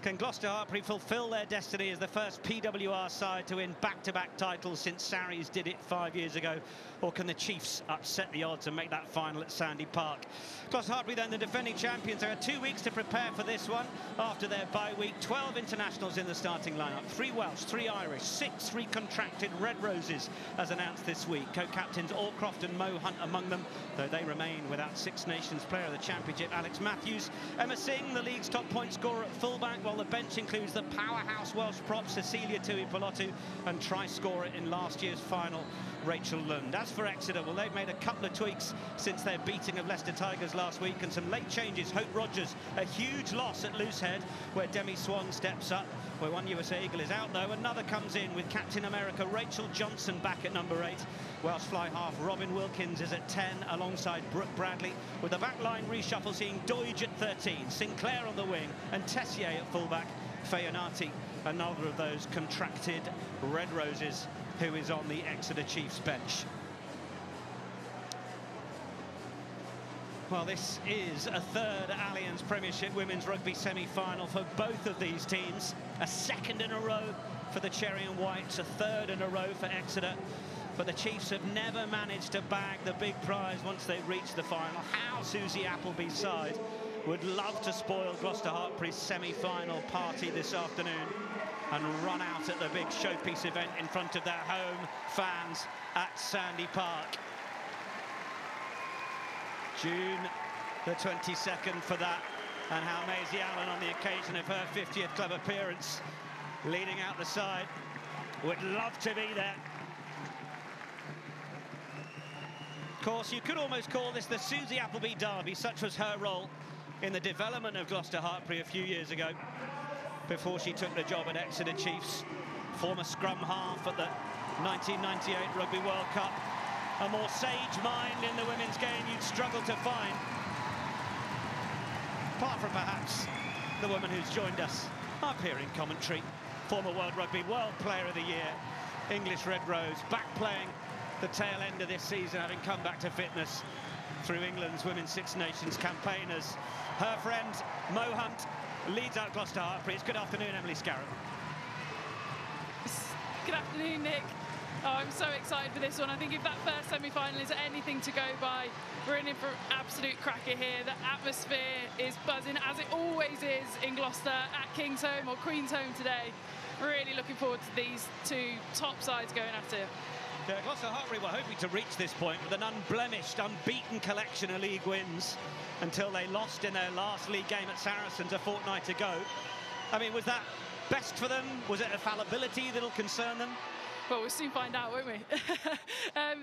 Can Gloucester-Hartpury fulfil their destiny as the first PWR side to win back-to-back titles since Sarries did it 5 years ago? Or can the Chiefs upset the odds and make that final at Sandy Park? Gloucester-Hartpury then the defending champions. They had 2 weeks to prepare for this one after their bye week. 12 internationals in the starting lineup. 3 Welsh, 3 Irish, 6 recontracted Red Roses as announced this week. Co-captains Allcroft and Mo Hunt among them, though they remain without Six Nations Player of the Championship Alex Matthews. Emma Singh, the league's top point scorer at fullback, while the bench includes the powerhouse Welsh prop Cecilia Tuipulotu and try scorer in last year's final Rachel Lund. As for Exeter, well, they've made a couple of tweaks since their beating of Leicester Tigers last week, and some late changes. Hope Rogers, a huge loss at Loosehead, where Demi Swan steps up, where one USA Eagle is out though. Another comes in with Captain America Rachel Johnson back at number 8. Welsh fly half Robin Wilkins is at 10 alongside Brooke Bradley, with the back line reshuffle seeing Doidge at 13, Sinclair on the wing and Tessier at fullback. Fayonati, another of those contracted Red Roses, who is on the Exeter Chiefs bench. Well, this is a third Allianz Premiership Women's Rugby semi-final for both of these teams. A second in a row for the Cherry and Whites, a third in a row for Exeter. But the Chiefs have never managed to bag the big prize once they reach the final. How Susie Appleby's side would love to spoil Gloucester-Hartpury's semi-final party this afternoon and run out at the big showpiece event in front of their home fans at Sandy Park. June the 22nd for that, and how Maisie Allen, on the occasion of her 50th club appearance, leading out the side, would love to be there. Of course, you could almost call this the Susie Appleby derby. Such was her role in the development of Gloucester-Hartpury a few years ago, before she took the job at Exeter Chiefs. Former scrum half at the 1998 Rugby World Cup. A more sage mind in the women's game you'd struggle to find, apart from perhaps the woman who's joined us up here in commentary. Former World Rugby World Player of the Year, English Red Rose, back playing the tail end of this season, having come back to fitness through England's Women's Six Nations campaign, as her friend Mo Hunt leads out Gloucester-Hartpury. It's good afternoon, Emily Scarrow. Good afternoon, Nick. Oh, I'm so excited for this one. I think if that first semi-final is anything to go by, we're in for an absolute cracker here. The atmosphere is buzzing, as it always is in Gloucester at King's Home or Queen's Home today. Really looking forward to these two top sides going at it. Yeah, Gloucester-Hartpury were hoping to reach this point with an unblemished, unbeaten collection of league wins until they lost in their last league game at Saracens a fortnight ago. I mean, was that best for them? Was it a fallibility that'll concern them? Well, we'll soon find out, won't we?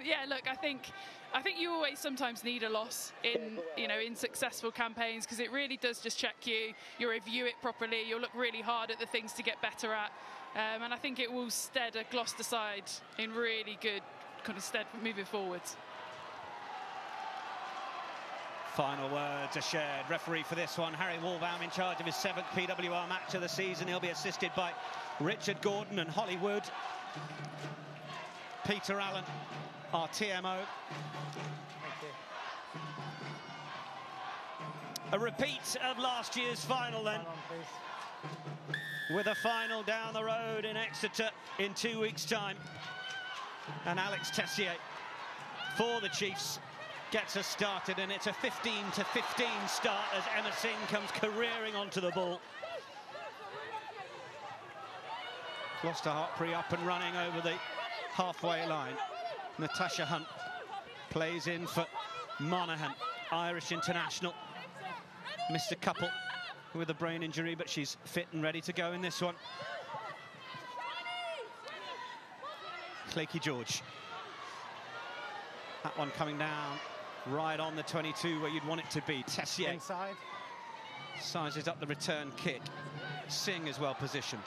Yeah, look, I think you always sometimes need a loss in successful campaigns, because it really does just check you. You'll review it properly. You'll look really hard at the things to get better at. And I think it will stead a Gloucester side in really good kind of stead moving forwards. Final words are shared. Referee for this one, Harry Walbaum, in charge of his 7th PWR match of the season. He'll be assisted by Richard Gordon and Holly Wood. Peter Allen, our TMO. Thank you. A repeat of last year's final then, with a final down the road in Exeter in 2 weeks' time. And Alex Tessier for the Chiefs gets us started, and it's a 15-15 start as Emma Singh comes careering onto the ball. Gloucester-Hartpury up and running over the halfway line. Natasha Hunt plays in for Monaghan, Irish international. Missed a couple with a brain injury, but she's fit and ready to go in this one. Claky George. That one coming down right on the 22 where you'd want it to be. Tessier Inside. Sizes up the return kick. Singh is well positioned.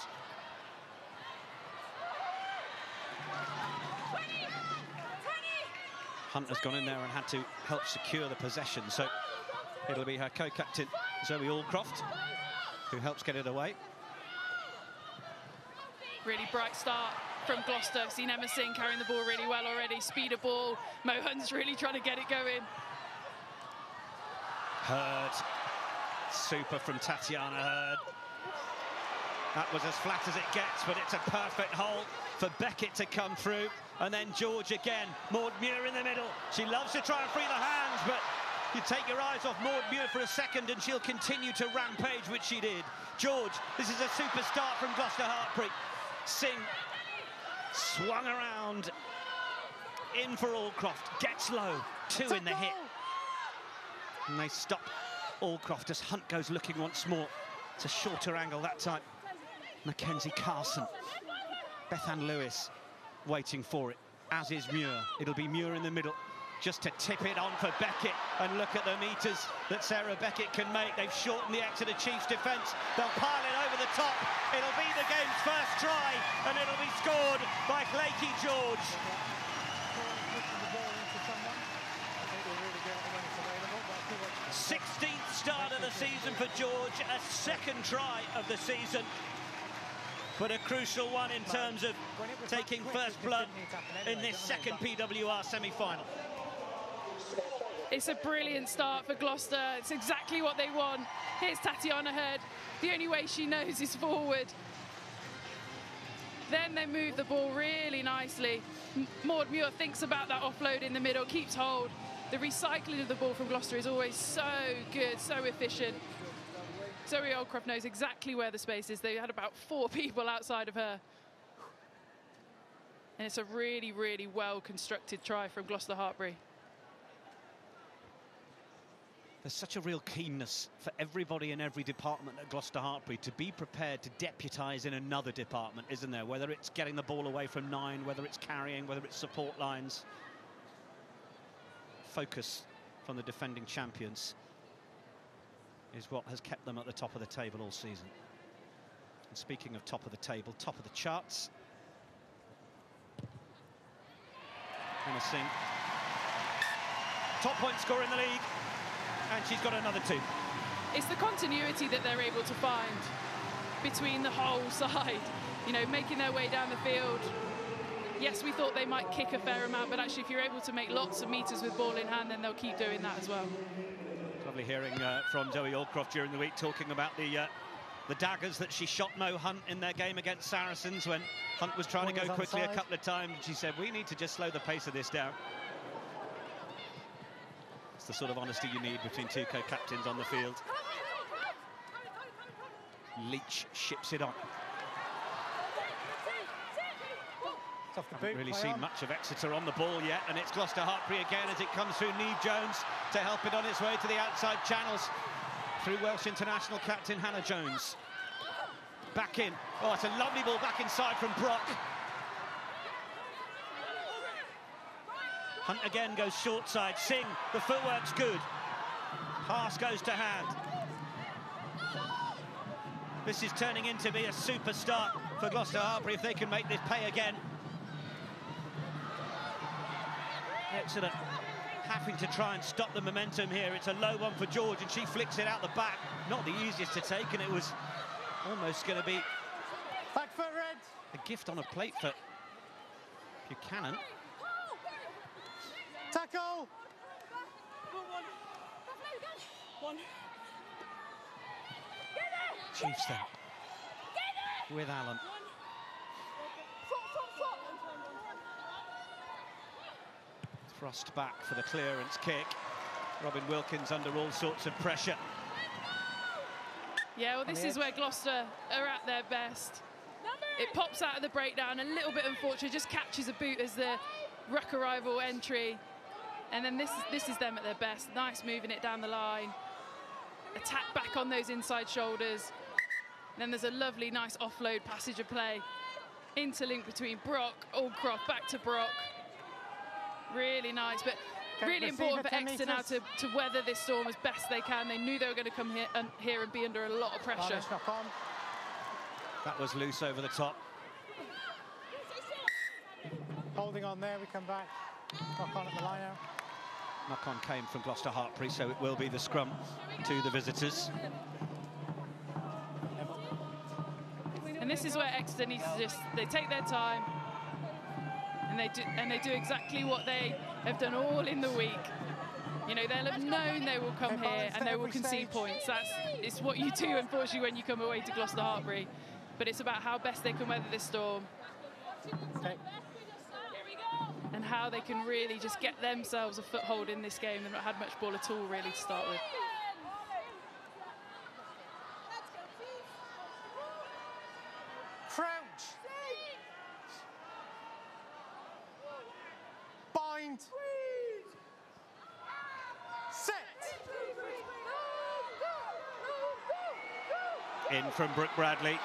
Hunt has gone in there and had to help secure the possession, so it'll be her co-captain Zoe Allcroft who helps get it away. Really bright start from Gloucester. I've seen Emma Singh carrying the ball really well already. Speed of ball. Mo Hunt's really trying to get it going. Hurd. Super from Tatiana Hurd. That was as flat as it gets, but it's a perfect hole for Beckett to come through. And then George again, Maud Muir in the middle. She loves to try and free the hands, but you take your eyes off Maud Muir for a second and she'll continue to rampage, which she did. George, this is a super start from Gloucester-Hartpury. Singh swung around, in for Allcroft, gets low, 2 in the hit. And they stop Allcroft as Hunt goes looking once more. It's a shorter angle that time. Mackenzie Carson, Bethan Lewis waiting for it, as is Muir. It'll be Muir in the middle, just to tip it on for Beckett. And look at the metres that Sarah Beckett can make. They've shortened the Exeter Chiefs defence. They'll pile it over the top. It'll be the game's first try, and it'll be scored by Lakey George. 16th start of the season for George, a second try of the season, but a crucial one in terms of taking first blood in this second PWR semi-final. It's a brilliant start for Gloucester. It's exactly what they want. Here's Tatiana Heard. The only way she knows is forward. Then they move the ball really nicely. Maud Muir thinks about that offload in the middle, keeps hold. The recycling of the ball from Gloucester is always so good, so efficient. Zoe Allcroft knows exactly where the space is. They had about 4 people outside of her. And it's a really, really well-constructed try from Gloucester-Hartpury. There's such a real keenness for everybody in every department at Gloucester-Hartpury to be prepared to deputise in another department, isn't there? Whether it's getting the ball away from 9, whether it's carrying, whether it's support lines. Focus from the defending champions is what has kept them at the top of the table all season. And speaking of top of the table, top of the charts, Hannah Singh, top point scorer in the league, and she's got another 2. It's the continuity that they're able to find between the whole side, you know, making their way down the field. Yes, we thought they might kick a fair amount, but actually if you're able to make lots of metres with ball in hand, then they'll keep doing that as well. Lovely hearing from Zoe Allcroft during the week, talking about the daggers that she shot Mo Hunt in their game against Saracens when Hunt was trying to go quickly a couple of times. She said, we need to just slow the pace of this down. It's the sort of honesty you need between 2 co-captains on the field. Leach ships it on. Haven't really seen much of Exeter on the ball yet, and it's Gloucester-Hartpury again as it comes through Neve Jones to help it on its way to the outside channels through Welsh international captain Hannah Jones. Back in. Oh, it's a lovely ball back inside from Brock. Hunt again goes short side. Singh, the footwork's good. Pass goes to hand. This is turning into be a super start for Gloucester-Hartpury if they can make this pay again. Exeter having to try and stop the momentum here. It's a low one for George, and she flicks it out the back. Not the easiest to take, and it was almost going to be back foot red. A gift on a plate for Buchanan. Tackle. One. Chiefs then with Allen. Thrust back for the clearance kick. Robin Wilkins under all sorts of pressure. Yeah, well, this is where Gloucester are at their best. It pops out of the breakdown, a little bit unfortunate, just catches a boot as the ruck arrival entry. And then this is them at their best. Nice moving it down the line. Attack back on those inside shoulders. And then there's a lovely, nice offload passage of play. Interlink between Brock, Allcroft, back to Brock. Really nice, but really important for Exeter now to weather this storm as best they can. They knew they were going to come here and be under a lot of pressure. That was loose over the top. Holding on there, we come back. Knock on at the line out. Knock on came from Gloucester-Hartpury, so it will be the scrum to the visitors. And this is where Exeter needs to they take their time. And they do exactly what they have done all in the week. You know, they'll have known they will come here and they will concede points. It's what you do, unfortunately, when you come away to Gloucester-Hartpury. but it's about how best they can weather this storm. Okay. And how they can really just get themselves a foothold in this game. They've not had much ball at all, really, to start with. Crouch. Bind. Set. In from Brooke Bradley.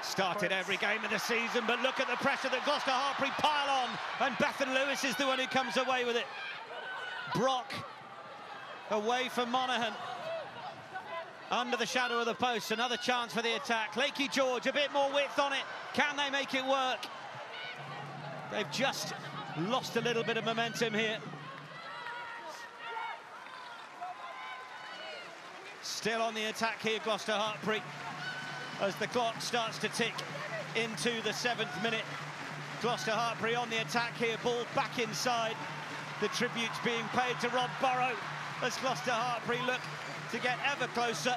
Started every game of the season, but look at the pressure that Gloucester-Hartpury pile on, and Bethan Lewis is the one who comes away with it. Brock away from Monaghan. Under the shadow of the post, another chance for the attack. Lakey George, a bit more width on it. Can they make it work? They've just lost a little bit of momentum here. Still on the attack here, Gloucester-Hartpury, as the clock starts to tick into the 7th minute. Gloucester-Hartpury on the attack here, ball back inside. The tribute's being paid to Rob Burrow as Gloucester-Hartpury look to get ever closer.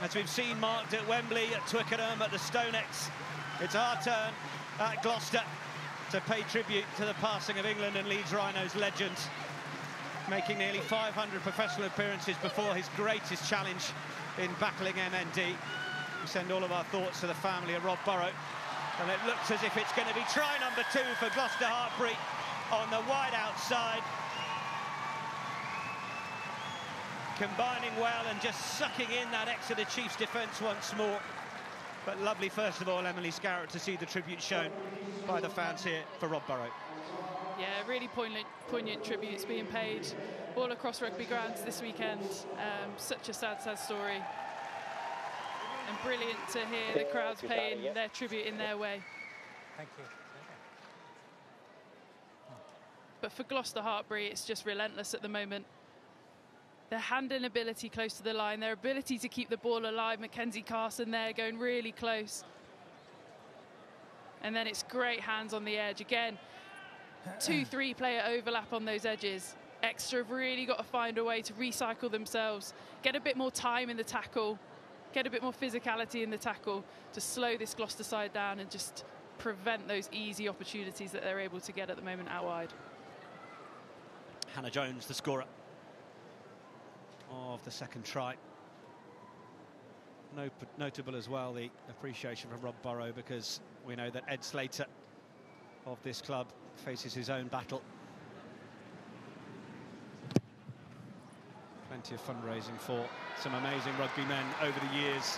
As we've seen marked at Wembley, at Twickenham, at the Stonex, it's our turn at Gloucester to pay tribute to the passing of England and Leeds Rhinos legend, making nearly 500 professional appearances before his greatest challenge in battling MND. We send all of our thoughts to the family of Rob Burrow, and it looks as if it's going to be try number 2 for Gloucester-Hartpury on the wide outside. Combining well and just sucking in that Exeter Chiefs defence once more. But lovely, first of all, Emily Scarrett, to see the tribute shown by the fans here for Rob Burrow. Yeah, really poignant tributes being paid all across rugby grounds this weekend. Such a sad, sad story. And brilliant to hear the crowds paying their tribute in their way. Thank you. But for Gloucester-Hartpury, it's just relentless at the moment. Their handling ability close to the line, their ability to keep the ball alive. Mackenzie Carson there going really close. And then it's great hands on the edge. Again, 2-3 player overlap on those edges. Exeter have really got to find a way to recycle themselves, get a bit more time in the tackle, get a bit more physicality in the tackle to slow this Gloucester side down and just prevent those easy opportunities that they're able to get at the moment out wide. Hannah Jones, the scorer of the second try. Notable as well the appreciation from Rob Burrow, because we know that Ed Slater of this club faces his own battle. Plenty of fundraising for some amazing rugby men over the years,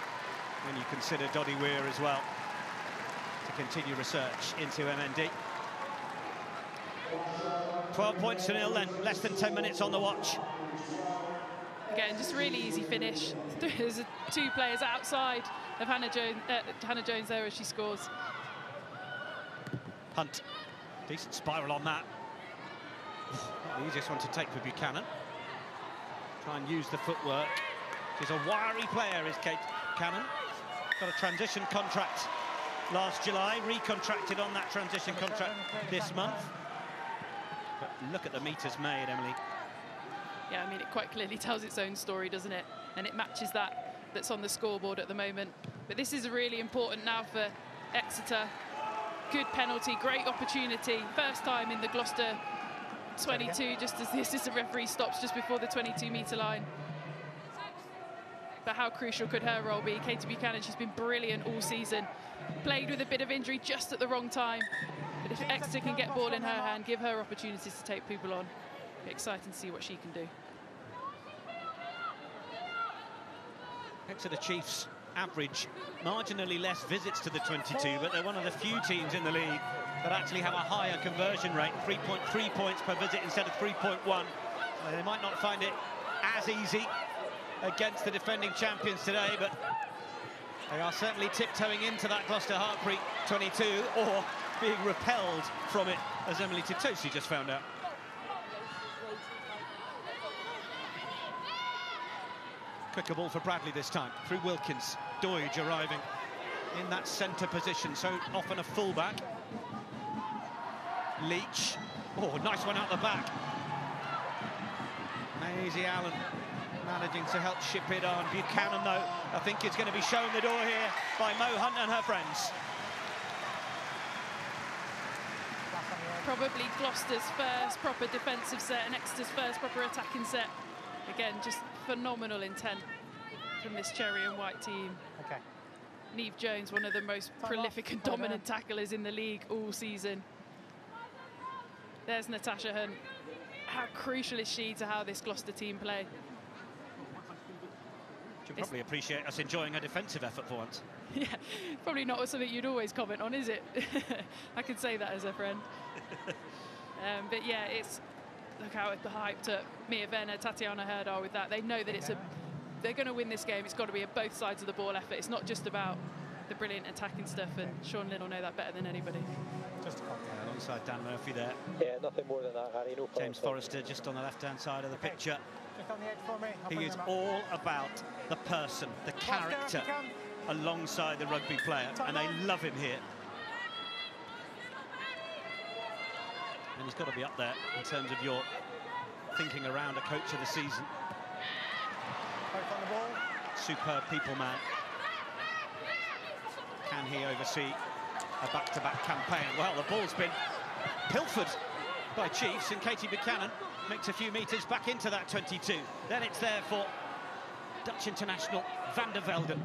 when you consider Doddy Weir as well, to continue research into MND. 12 points to 0 then, less than 10 minutes on the watch. Again, just really easy finish. There's 2 players outside of Hannah Jones there as she scores. Hunt, decent spiral on that. Not the easiest one to take for Buchanan. Try and use the footwork. She's a wiry player, is Kate Cannon. Got a transition contract last July, recontracted on that transition contract this month. But look at the metres made, Emily. Yeah, I mean, it quite clearly tells its own story, doesn't it? And it matches that's on the scoreboard at the moment. But this is really important now for Exeter. Good penalty, great opportunity. First time in the Gloucester 22, just as the assistant referee stops just before the 22-metre line. But how crucial could her role be? Katie Buchanan, she's been brilliant all season. Played with a bit of injury just at the wrong time. But if Exeter can get ball in her hand, give her opportunities to take people on, it'll be exciting to see what she can do. Exeter Chiefs average marginally less visits to the 22, but they're one of the few teams in the league that actually have a higher conversion rate, 3.3 points per visit instead of 3.1. They might not find it as easy against the defending champions today, but they are certainly tiptoeing into that Gloucester-Hartpury 22, or being repelled from it, as Emily Titosi just found out. Quicker ball for Bradley this time, through Wilkins. Doidge arriving in that centre position, so often a fullback. Leach, oh, nice one out the back. Maisie Allen Managing to help ship it on. Buchanan, though, I think is going to be shown the door here by Mo Hunt and her friends. Probably Gloucester's first proper defensive set and Exeter's first proper attacking set. Again, just phenomenal intent from this cherry and white team. Okay. Niamh Jones, one of the most prolific and dominant tacklers in the league all season. There's Natasha Hunt. How crucial is she to how this Gloucester team play? She'll probably appreciate us enjoying a defensive effort for once. Yeah, probably not something you'd always comment on, is it? I can say that as a friend. But yeah, it's, look how hyped up Mia Venner, Tatiana Herd are with that. They know that they're going to win this game. It's got to be a both sides of the ball effort. It's not just about the brilliant attacking stuff, and Sean Lynn will know that better than anybody. Just a alongside Dan Murphy there. Yeah, nothing more than that, Harry. No James Forrester just on the left-hand side of the picture. Just on the edge for me. He is all about the person, the character, alongside the rugby player, and they love him here. And he's got to be up there in terms of your thinking around a coach of the season. Both on the ball. Superb people man. Can he oversee a back-to-back campaign? Well, the ball's been pilfered by Chiefs, and Katie Buchanan makes a few metres back into that 22. Then it's there for Dutch international Van der Velden.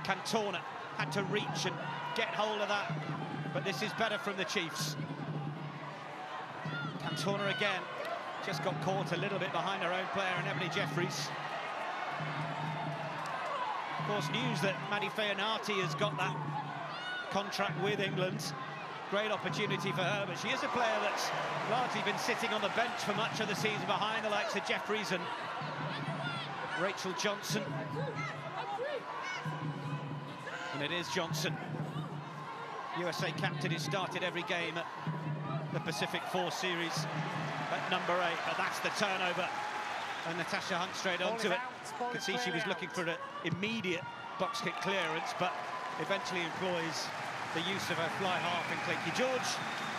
Cantona had to reach and get hold of that, but this is better from the Chiefs. Cantona again, just got caught a little bit behind her own player, and Emily Jeffries. Of course, news that Maddie Feonati has got that contract with England. Great opportunity for her, but she is a player that's largely been sitting on the bench for much of the season behind the likes of Jeffries and Rachel Johnson. And it is Johnson, USA captain, who started every game at the Pacific 4 series at number 8, but that's the turnover. And Natasha Hunt straight onto it. You could see she was looking for an immediate box kick clearance, but eventually employs the use of her fly half in Claykie George,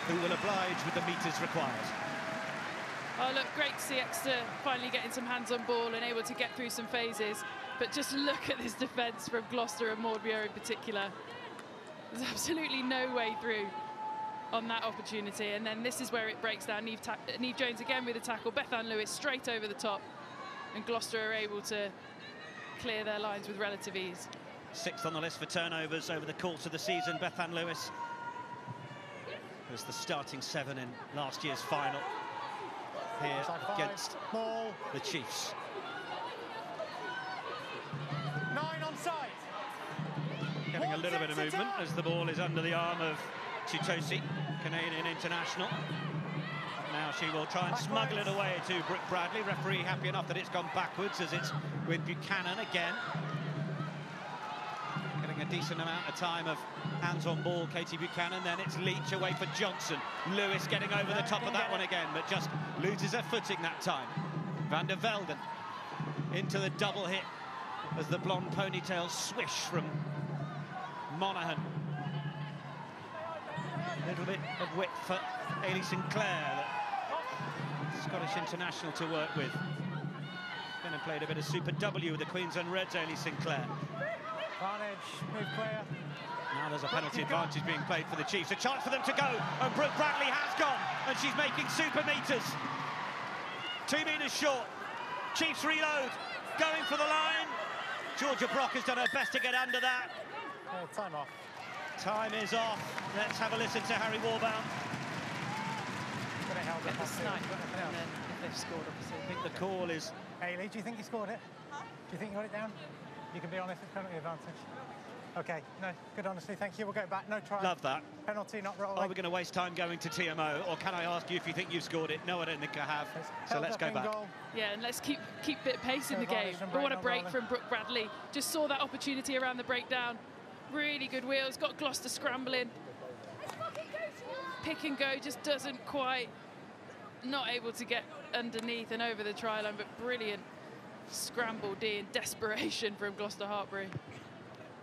who will oblige with the metres required. Oh, look, great to see Exeter finally getting some hands on ball and able to get through some phases. But just look at this defence from Gloucester and Maud Muir in particular. There's absolutely no way through on that opportunity. And then this is where it breaks down. Niamh Jones again with a tackle. Bethan Lewis straight over the top. And Gloucester are able to clear their lines with relative ease. 6th on the list for turnovers over the course of the season. Bethan Lewis was the starting 7 in last year's final here against the Chiefs. 9 onside. Getting a little bit of movement as the ball is under the arm of Chitosi, Canadian international. Now she will try and smuggle it away to Brooke Bradley. Referee happy enough that it's gone backwards as it's with Buchanan again. Getting a decent amount of time of hands on ball, Katie Buchanan. Then it's Leach away for Johnson. Lewis getting over the top of that one again, but just loses her footing that time. Van der Velden into the double hit as the blonde ponytails swish from Monaghan. A little bit of width for Ailey Sinclair, the Scottish international, to work with. Been and played a bit of Super W with the Queensland Reds, Ailey Sinclair. Advantage, move clear. Now there's a penalty advantage being played for the Chiefs. A chance for them to go, and Brooke Bradley has gone, and she's making super metres. 2 metres short. Chiefs reload, going for the line. Georgia Brock has done her best to get under that. Time off. Time is off. Let's have a listen to Harry Warbound. Get the snipe, and then if they've scored, obviously. I think the call is... Ailey, do you think you scored it? Do you think you got it down? You can be honest, it's penalty advantage. Okay, no, good honesty, thank you. We'll go back, no try. Love that. Penalty, not rolling. Are we going to waste time going to TMO, or can I ask you if you think you've scored it? No, I don't think I have. So let's go back. Goal. Yeah, and let's keep a bit of pace in the game. But what a break from Brooke Bradley. Just saw that opportunity around the breakdown. Really good wheels, got Gloucester scrambling. Pick and go just doesn't quite, not able to get underneath and over the try line, but brilliant scramble D in desperation from Gloucester-Hartpury.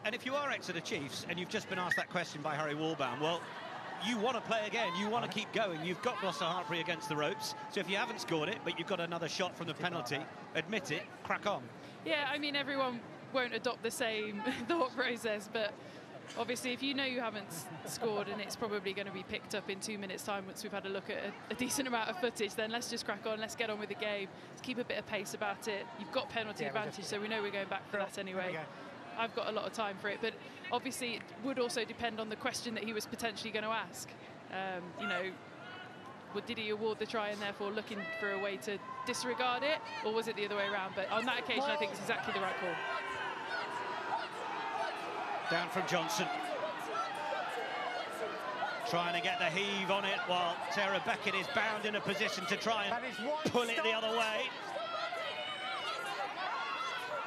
And if you are Exeter Chiefs and you've just been asked that question by Harry Warbound, well, you want to play again, you want to keep going. You've got Gloucester-Hartpury against the ropes, so if you haven't scored it, but you've got another shot from the penalty, admit it, crack on. Yeah, I mean, everyone won't adopt the same thought process, but obviously if you know you haven't scored and it's probably going to be picked up in 2 minutes' time once we've had a look at a decent amount of footage, then let's just crack on, let's get on with the game, let's keep a bit of pace about it. You've got penalty advantage, so we know we're going back for that anyway. I've got a lot of time for it, but obviously it would also depend on the question that he was potentially going to ask. You know, did he award the try and therefore looking for a way to disregard it, or was it the other way around? But on that occasion, I think it's exactly the right call. Down from Johnson. Trying to get the heave on it while Sarah Beckett is bound in a position to try and pull it the other way.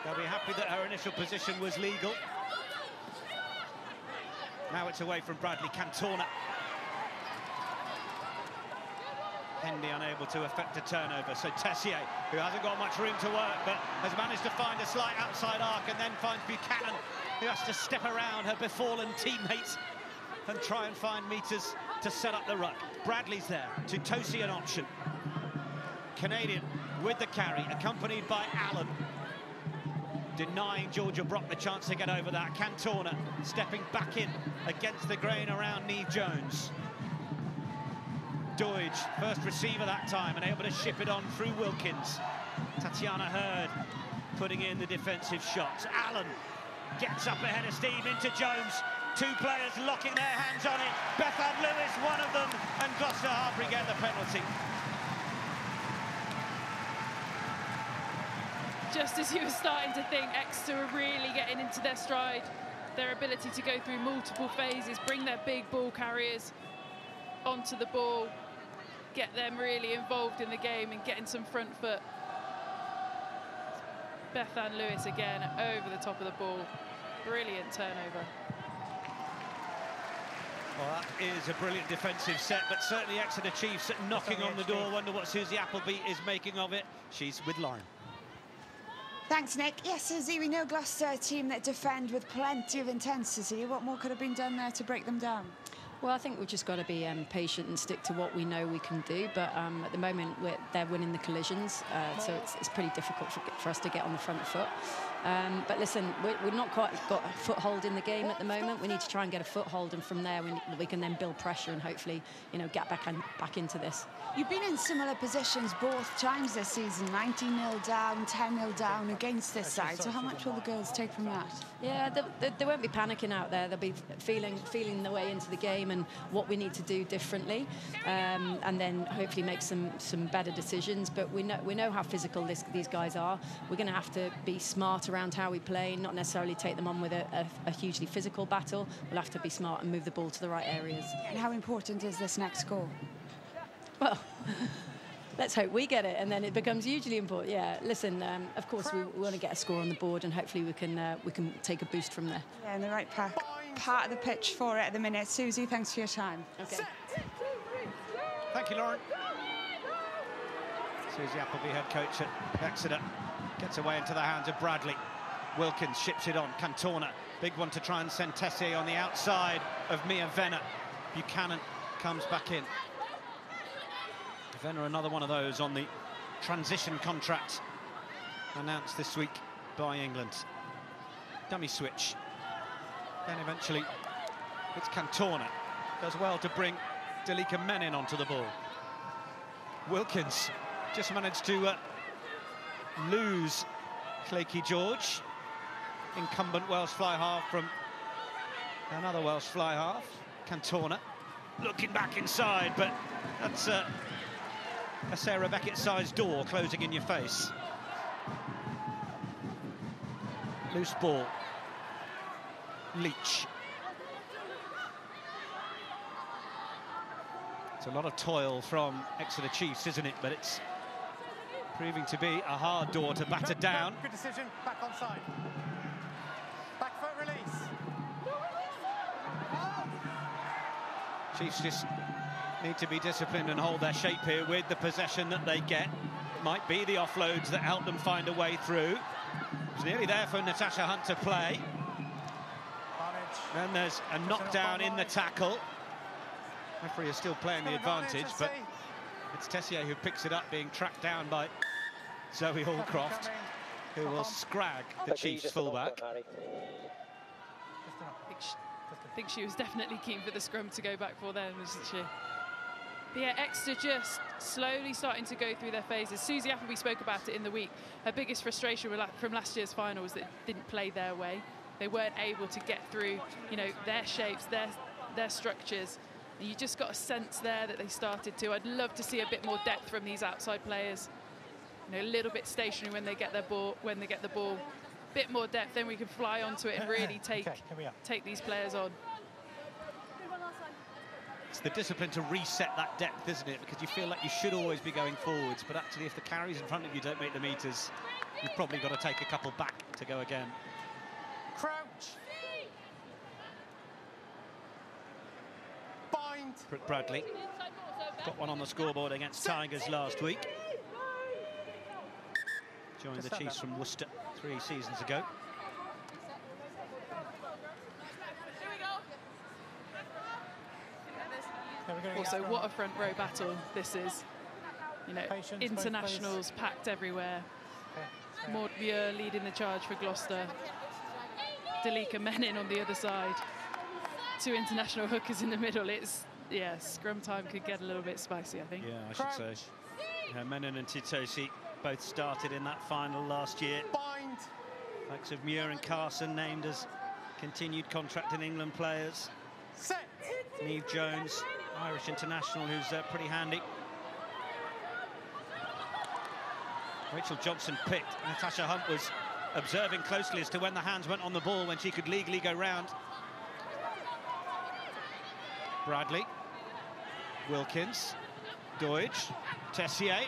They'll be happy that her initial position was legal. Now it's away from Bradley. Cantona. Hendy unable to effect a turnover, so Tessier, who hasn't got much room to work, but has managed to find a slight outside arc and then finds Buchanan, who has to step around her befallen teammates and try and find metres to set up the ruck. Bradley's there, to Tosi an option. Canadian with the carry, accompanied by Allen. Denying Georgia Brock the chance to get over that. Cantona stepping back in against the grain around Neve Jones. Doidge, first receiver that time, and able to ship it on through Wilkins. Tatiana Hurd putting in the defensive shots. Allen gets up ahead of Steve into Jones. Two players locking their hands on it. Bethan Lewis, one of them, and Gloucester-Hartpury get the penalty. Just as you were starting to think Exeter were really getting into their stride, their ability to go through multiple phases, bring their big ball carriers onto the ball, get them really involved in the game and getting some front foot. Bethan Lewis again over the top of the ball. Brilliant turnover. Well, that is a brilliant defensive set, but certainly Exeter Chiefs knocking on the door. Wonder what Susie Appleby is making of it. She's with Lauren. Thanks, Nick. Yes, Susie, we know Gloucester, a team that defend with plenty of intensity. What more could have been done there to break them down? Well, I think we've just got to be patient and stick to what we know we can do. But at the moment, they're winning the collisions, so it's pretty difficult for us to get on the front foot. But listen, we've not quite got a foothold in the game at the moment. We need to try and get a foothold, and from there we can then build pressure and hopefully, you know, get back into this. You've been in similar positions both times this season, 19-0 down, 10-0 down against this side. So how much will the girls take from that? Yeah, they won't be panicking out there. They'll be feeling their way into the game and what we need to do differently, and then hopefully make some better decisions. But we know how physical these guys are. We're going to have to be smart around how we play, not necessarily take them on with a hugely physical battle. We'll have to be smart and move the ball to the right areas. And how important is this next goal? Well, let's hope we get it, and then it becomes hugely important. Yeah, listen, of course we want to get a score on the board, and hopefully we can take a boost from there. Yeah, in the right part of the pitch for it at the minute. Susie, thanks for your time. Okay. Thank you, Lauren. Susie Appleby, head coach at Exeter, gets away into the hands of Bradley. Wilkins ships it on. Cantona, big one to try and send Tessier on the outside of Mia Venner. Buchanan comes back in. Venner, another one of those on the transition contract announced this week by England. Dummy switch. Then eventually it's Cantona. Does well to bring Delika Menin onto the ball. Wilkins just managed to lose Claky George. Incumbent Welsh fly half from another Welsh fly half. Cantona looking back inside, but that's a Sarah Beckett-sized door closing in your face. Loose ball. Leach. It's a lot of toil from Exeter Chiefs, isn't it? But it's proving to be a hard door to batter down. Good decision, back on side. Back foot release. Chiefs just need to be disciplined and hold their shape here with the possession that they get. Might be the offloads that help them find a way through. It's nearly there for Natasha Hunt to play. Then there's a knockdown in the tackle. Referee is still playing the advantage, but it's Tessier who picks it up, being tracked down by Zoe Hallcroft, who will scrag the Chiefs fullback. I think she was definitely keen for the scrum to go back for them, wasn't she? But yeah, Exeter just slowly starting to go through their phases. Susie Appleby spoke about it in the week. Her biggest frustration from last year's final was that it didn't play their way. They weren't able to get through, you know, their shapes, their structures. And you just got a sense there that they started to. I'd love to see a bit more depth from these outside players. You know, a little bit stationary when they get their ball, bit more depth, then we can fly onto it and really take these players on. It's the discipline to reset that depth, isn't it? Because you feel like you should always be going forwards, but actually if the carries in front of you don't make the meters, you've probably got to take a couple back to go again. Crouch. Bind. Brooke Bradley got one on the scoreboard against Tigers last week. Joined the Chiefs from Worcester 3 seasons ago. Also, what a front row battle this is. You know, internationals packed everywhere. Maud Muir leading the charge for Gloucester. Dalika Menin on the other side. 2 international hookers in the middle. It's, yeah, scrum time could get a little bit spicy, I think. Yeah, I should say. Menin and Titosi both started in that final last year. Bind. Likes of Muir and Carson named as continued contract in England players. Set. Niamh Jones, Irish international, who's pretty handy. Rachel Johnson picked. Natasha Hunt was observing closely as to when the hands went on the ball, when she could legally go round. Bradley, Wilkins, Deutsch, Tessier.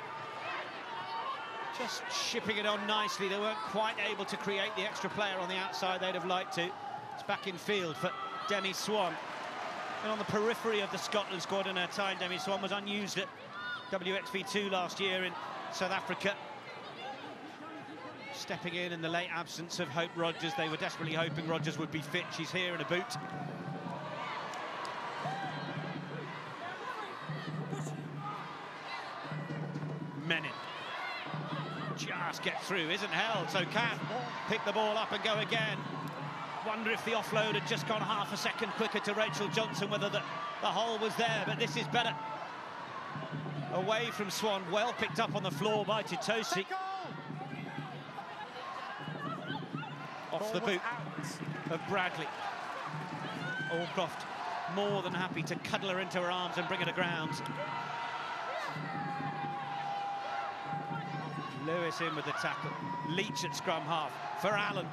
Just shipping it on nicely. They weren't quite able to create the extra player on the outside they'd have liked to. It's back in field for Demi Swan. And on the periphery of the Scotland squad in her time, Demi Swan was unused at WXV2 last year in South Africa. Stepping in the late absence of Hope Rogers. They were desperately hoping Rogers would be fit. She's here in a boot. Menin. Just get through, isn't held, so can pick the ball up and go again. Wonder if the offload had just gone half a second quicker to Rachel Johnson, whether the hole was there, but this is better. Away from Swan, well picked up on the floor by Titosi. Off the boot of Bradley. Allcroft more than happy to cuddle her into her arms and bring her to ground. Lewis in with the tackle. Leach at scrum half for Allen.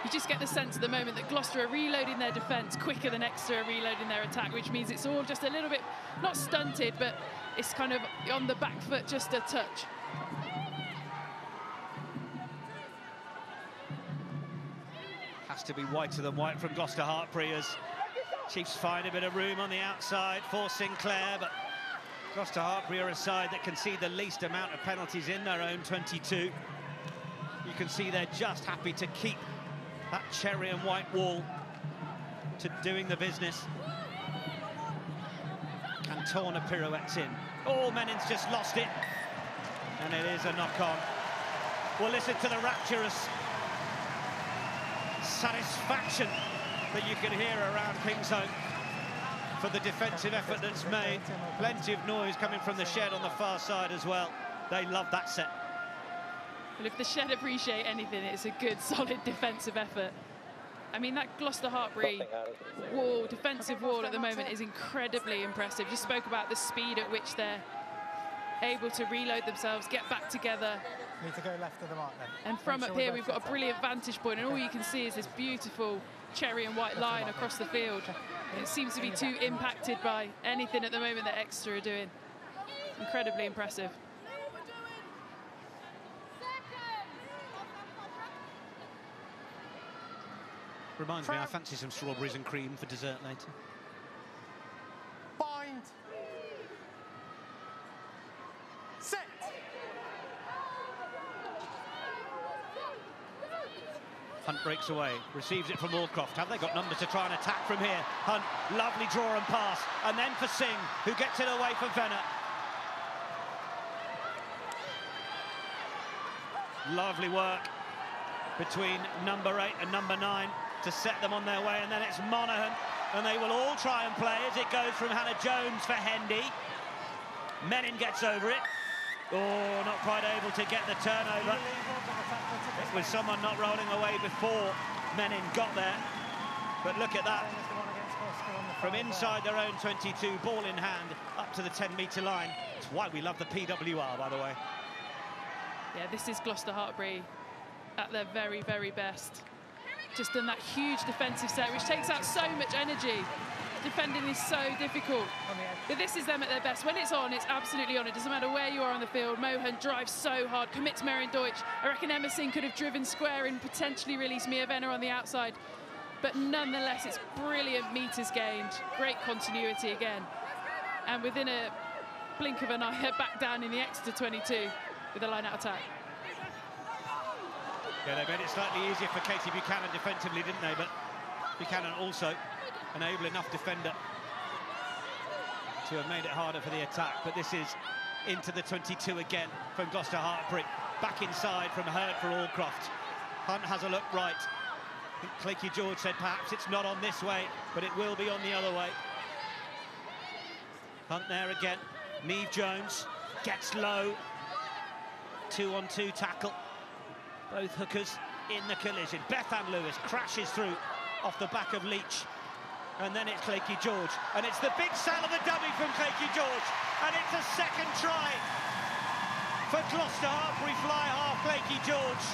You just get the sense at the moment that Gloucester are reloading their defence quicker than Exeter are reloading their attack, which means it's all just a little bit, not stunted, but it's kind of on the back foot just a touch. Has to be whiter than white from Gloucester-Hartpury as Chiefs find a bit of room on the outside for Sinclair, but Gloucester-Hartpury are a side that concede the least amount of penalties in their own 22. You can see they're just happy to keep that cherry and white wall to doing the business. Cantona pirouettes in. Oh, Menin's just lost it. And it is a knock-on. Well, listen to the rapturous satisfaction that you can hear around Kingsholm for the defensive effort that's made. Plenty of noise coming from the shed on the far side as well. They love that set. Well, if the shed appreciate anything, it's a good, solid defensive effort. I mean, that Gloucester-Hartpury wall, defensive wall at the moment is incredibly impressive. You spoke about the speed at which they're able to reload themselves, get back together. Need to go left of the mark then. And from up here, we've got a brilliant vantage point, and all you can see is this beautiful cherry and white line across the field. It seems to be too impacted by anything at the moment that Exeter are doing. Incredibly impressive. Reminds me, I fancy some strawberries and cream for dessert later. Bind. Set. Hunt Hunt breaks away, receives it from Allcroft. Have they got numbers to try and attack from here? Hunt, lovely draw and pass. And then for Singh, who gets it away from Venner. Lovely work between number 8 and number 9 to set them on their way. And then it's Monaghan, and they will all try and play as it goes from Hannah Jones for Hendy. Menin gets over it. Oh, not quite able to get the turnover. It was someone not rolling away before Menin got there. But look at that. From inside their own 22, ball in hand, up to the 10-metre line. It's why we love the PWR, by the way. Yeah, this is Gloucester-Hartpury at their very, very best. Just done that huge defensive set, which takes out so much energy. Defending is so difficult. But this is them at their best. When it's on, it's absolutely on. It doesn't matter where you are on the field. Mohan drives so hard, commits Marion Deutsch. I reckon Emma Singh could have driven square and potentially released Mia Venner on the outside. But nonetheless, it's brilliant meters gained. Great continuity again. And within a blink of an eye, they're back down in the Exeter 22 with a line-out attack. Yeah, they made it slightly easier for Katie Buchanan defensively, didn't they? But Buchanan also an able enough defender to have made it harder for the attack. But this is into the 22 again from Gloucester-Hartpury. Back inside from Hurd for Allcroft. Hunt has a look right. I think Claky George said perhaps it's not on this way, but it will be on the other way. Hunt there again. Neve Jones gets low. 2-on-2 tackle. Both hookers in the collision. Bethan Lewis crashes through off the back of Leach. And then it's Claky George. And it's the big sell of a dummy from Claky George. And it's a second try for Gloucester-Hartpury fly half Claky George.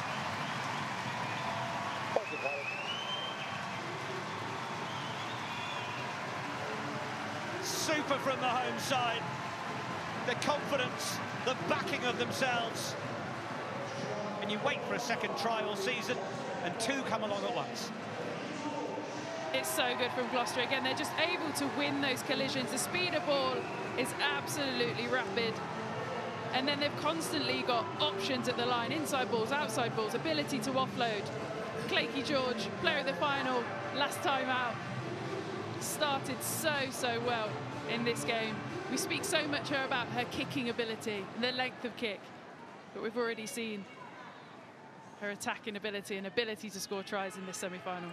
Super from the home side. The confidence, the backing of themselves. And you wait for a second try all season, and 2 come along at once. It's so good from Gloucester. Again, they're just able to win those collisions. The speed of ball is absolutely rapid. And then they've constantly got options at the line, inside balls, outside balls, ability to offload. Claky George, player of the final, last time out, started so well in this game. We speak so much about her kicking ability and the length of kick, but we've already seen her attacking ability and ability to score tries in this semi-final.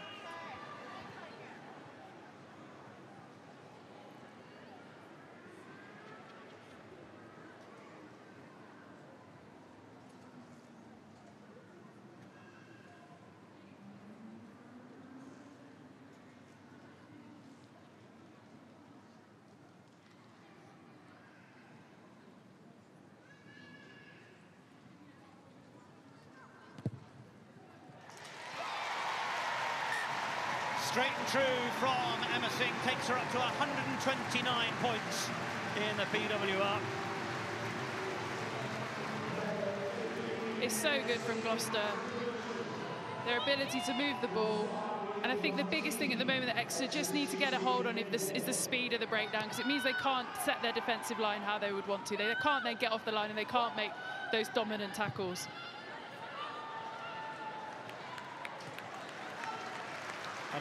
Straight and true from Emma Singh, takes her up to 129 points in the PWR. It's so good from Gloucester. Their ability to move the ball. And I think the biggest thing at the moment that Exeter just need to get a hold on is the speed of the breakdown, because it means they can't set their defensive line how they would want to. They can't then get off the line and they can't make those dominant tackles.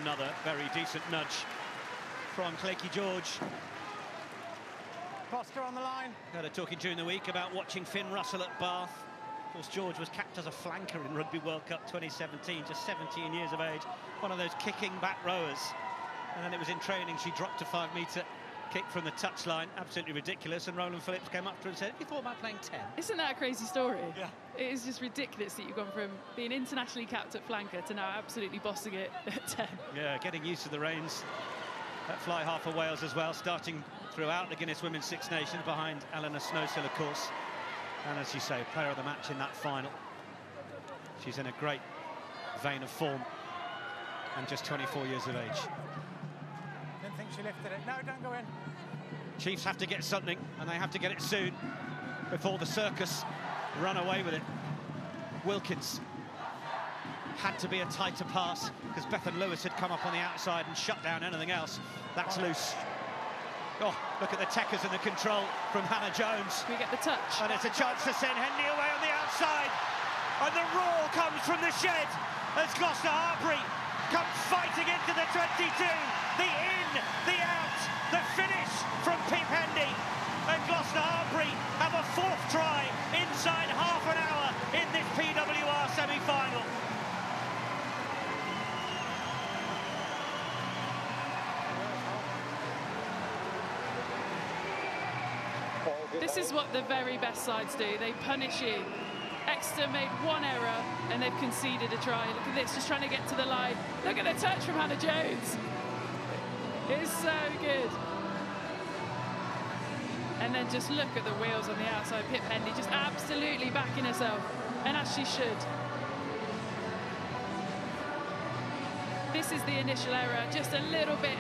Another very decent nudge from Claky George. Gloucester on the line. Had a talking during the week about watching Finn Russell at Bath. Of course, George was capped as a flanker in Rugby World Cup 2017, just 17 years of age. One of those kicking back rowers. And then it was in training, she dropped a 5-metre kick from the touchline. Absolutely ridiculous. And Roland Phillips came up to her and said, "Have you thought about playing 10? Isn't that a crazy story? Yeah. It is just ridiculous that you've gone from being internationally capped at flanker to now absolutely bossing it at 10. Yeah, getting used to the reins. That fly half of Wales as well, starting throughout the Guinness Women's Six Nations behind Eleanor Snowsill, of course. And as you say, player of the match in that final. She's in a great vein of form and just 24 years of age. Didn't think she lifted it. No, don't go in. Chiefs have to get something, and they have to get it soon before the circus run away with it. Wilkins had to be a tighter pass because Bethan Lewis had come up on the outside and shut down anything else. That's loose. Oh, look at the techers and the control from Hannah Jones. We get the touch. And it's a chance to send Hendy away on the outside. And the roar comes from the shed. as Gloucester-Hartpury come fighting into the 22. The in, the out, the finish from Pip Hendy. And Gloucester-Hartpury have a fourth try inside half an hour in this PWR semi-final. This is what the very best sides do. They punish you. Exeter made one error and they've conceded a try. Look at this, just trying to get to the line. Look at the touch from Hannah Jones. It's so good. And then just look at the wheels on the outside. Pip Hendy just absolutely backing herself, and as she should. This is the initial error, just a little bit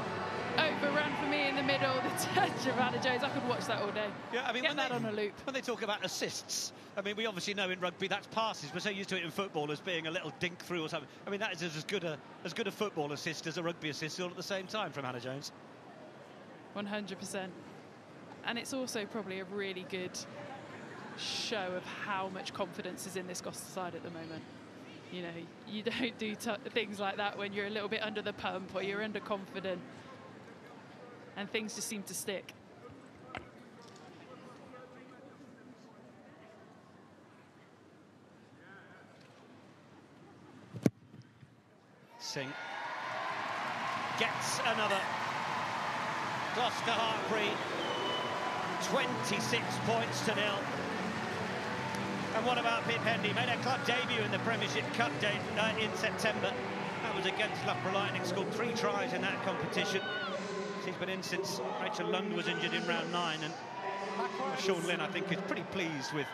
overrun for me in the middle. The touch of Hannah Jones, I could watch that all day. Yeah, I mean, get that on a loop. When they talk about assists, I mean, we obviously know in rugby that's passes. We're so used to it in football as being a little dink through or something. I mean, that is as good a football assist as a rugby assist, all at the same time from Hannah Jones. 100%. And it's also probably a really good show of how much confidence is in this Gloucester side at the moment. You know, you don't do things like that when you're a little bit under the pump or you're underconfident, and things just seem to stick. Singh gets another. Gloucester-Hartpury 26 points to 0. And what about Pip Hendy? Made her club debut in the Premiership Cup in September. That was against Loughborough Lightning, scored 3 tries in that competition. She's been in since Rachel Lund was injured in round 9, and Sean Lynn, I think, is pretty pleased with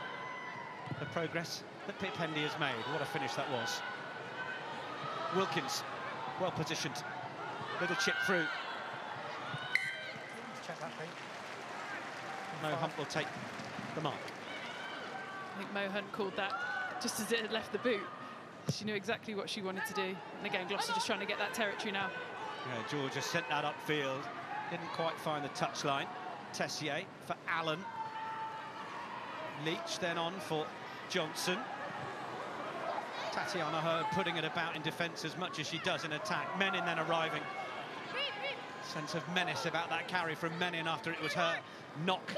the progress that Pip Hendy has made. What a finish that was. Wilkins, well positioned, little chip through. Check that, Pete. Mo Hunt will take the mark. I think Mo Hunt called that just as it had left the boot. She knew exactly what she wanted to do. And again, Gloucester just trying to get that territory now. Yeah, Georgia sent that upfield. Didn't quite find the touchline. Tessier for Allen. Leach then on for Johnson. Tatiana Hurd putting it about in defence as much as she does in attack. Menin then arriving. Sense of menace about that carry from Menin after it was her knock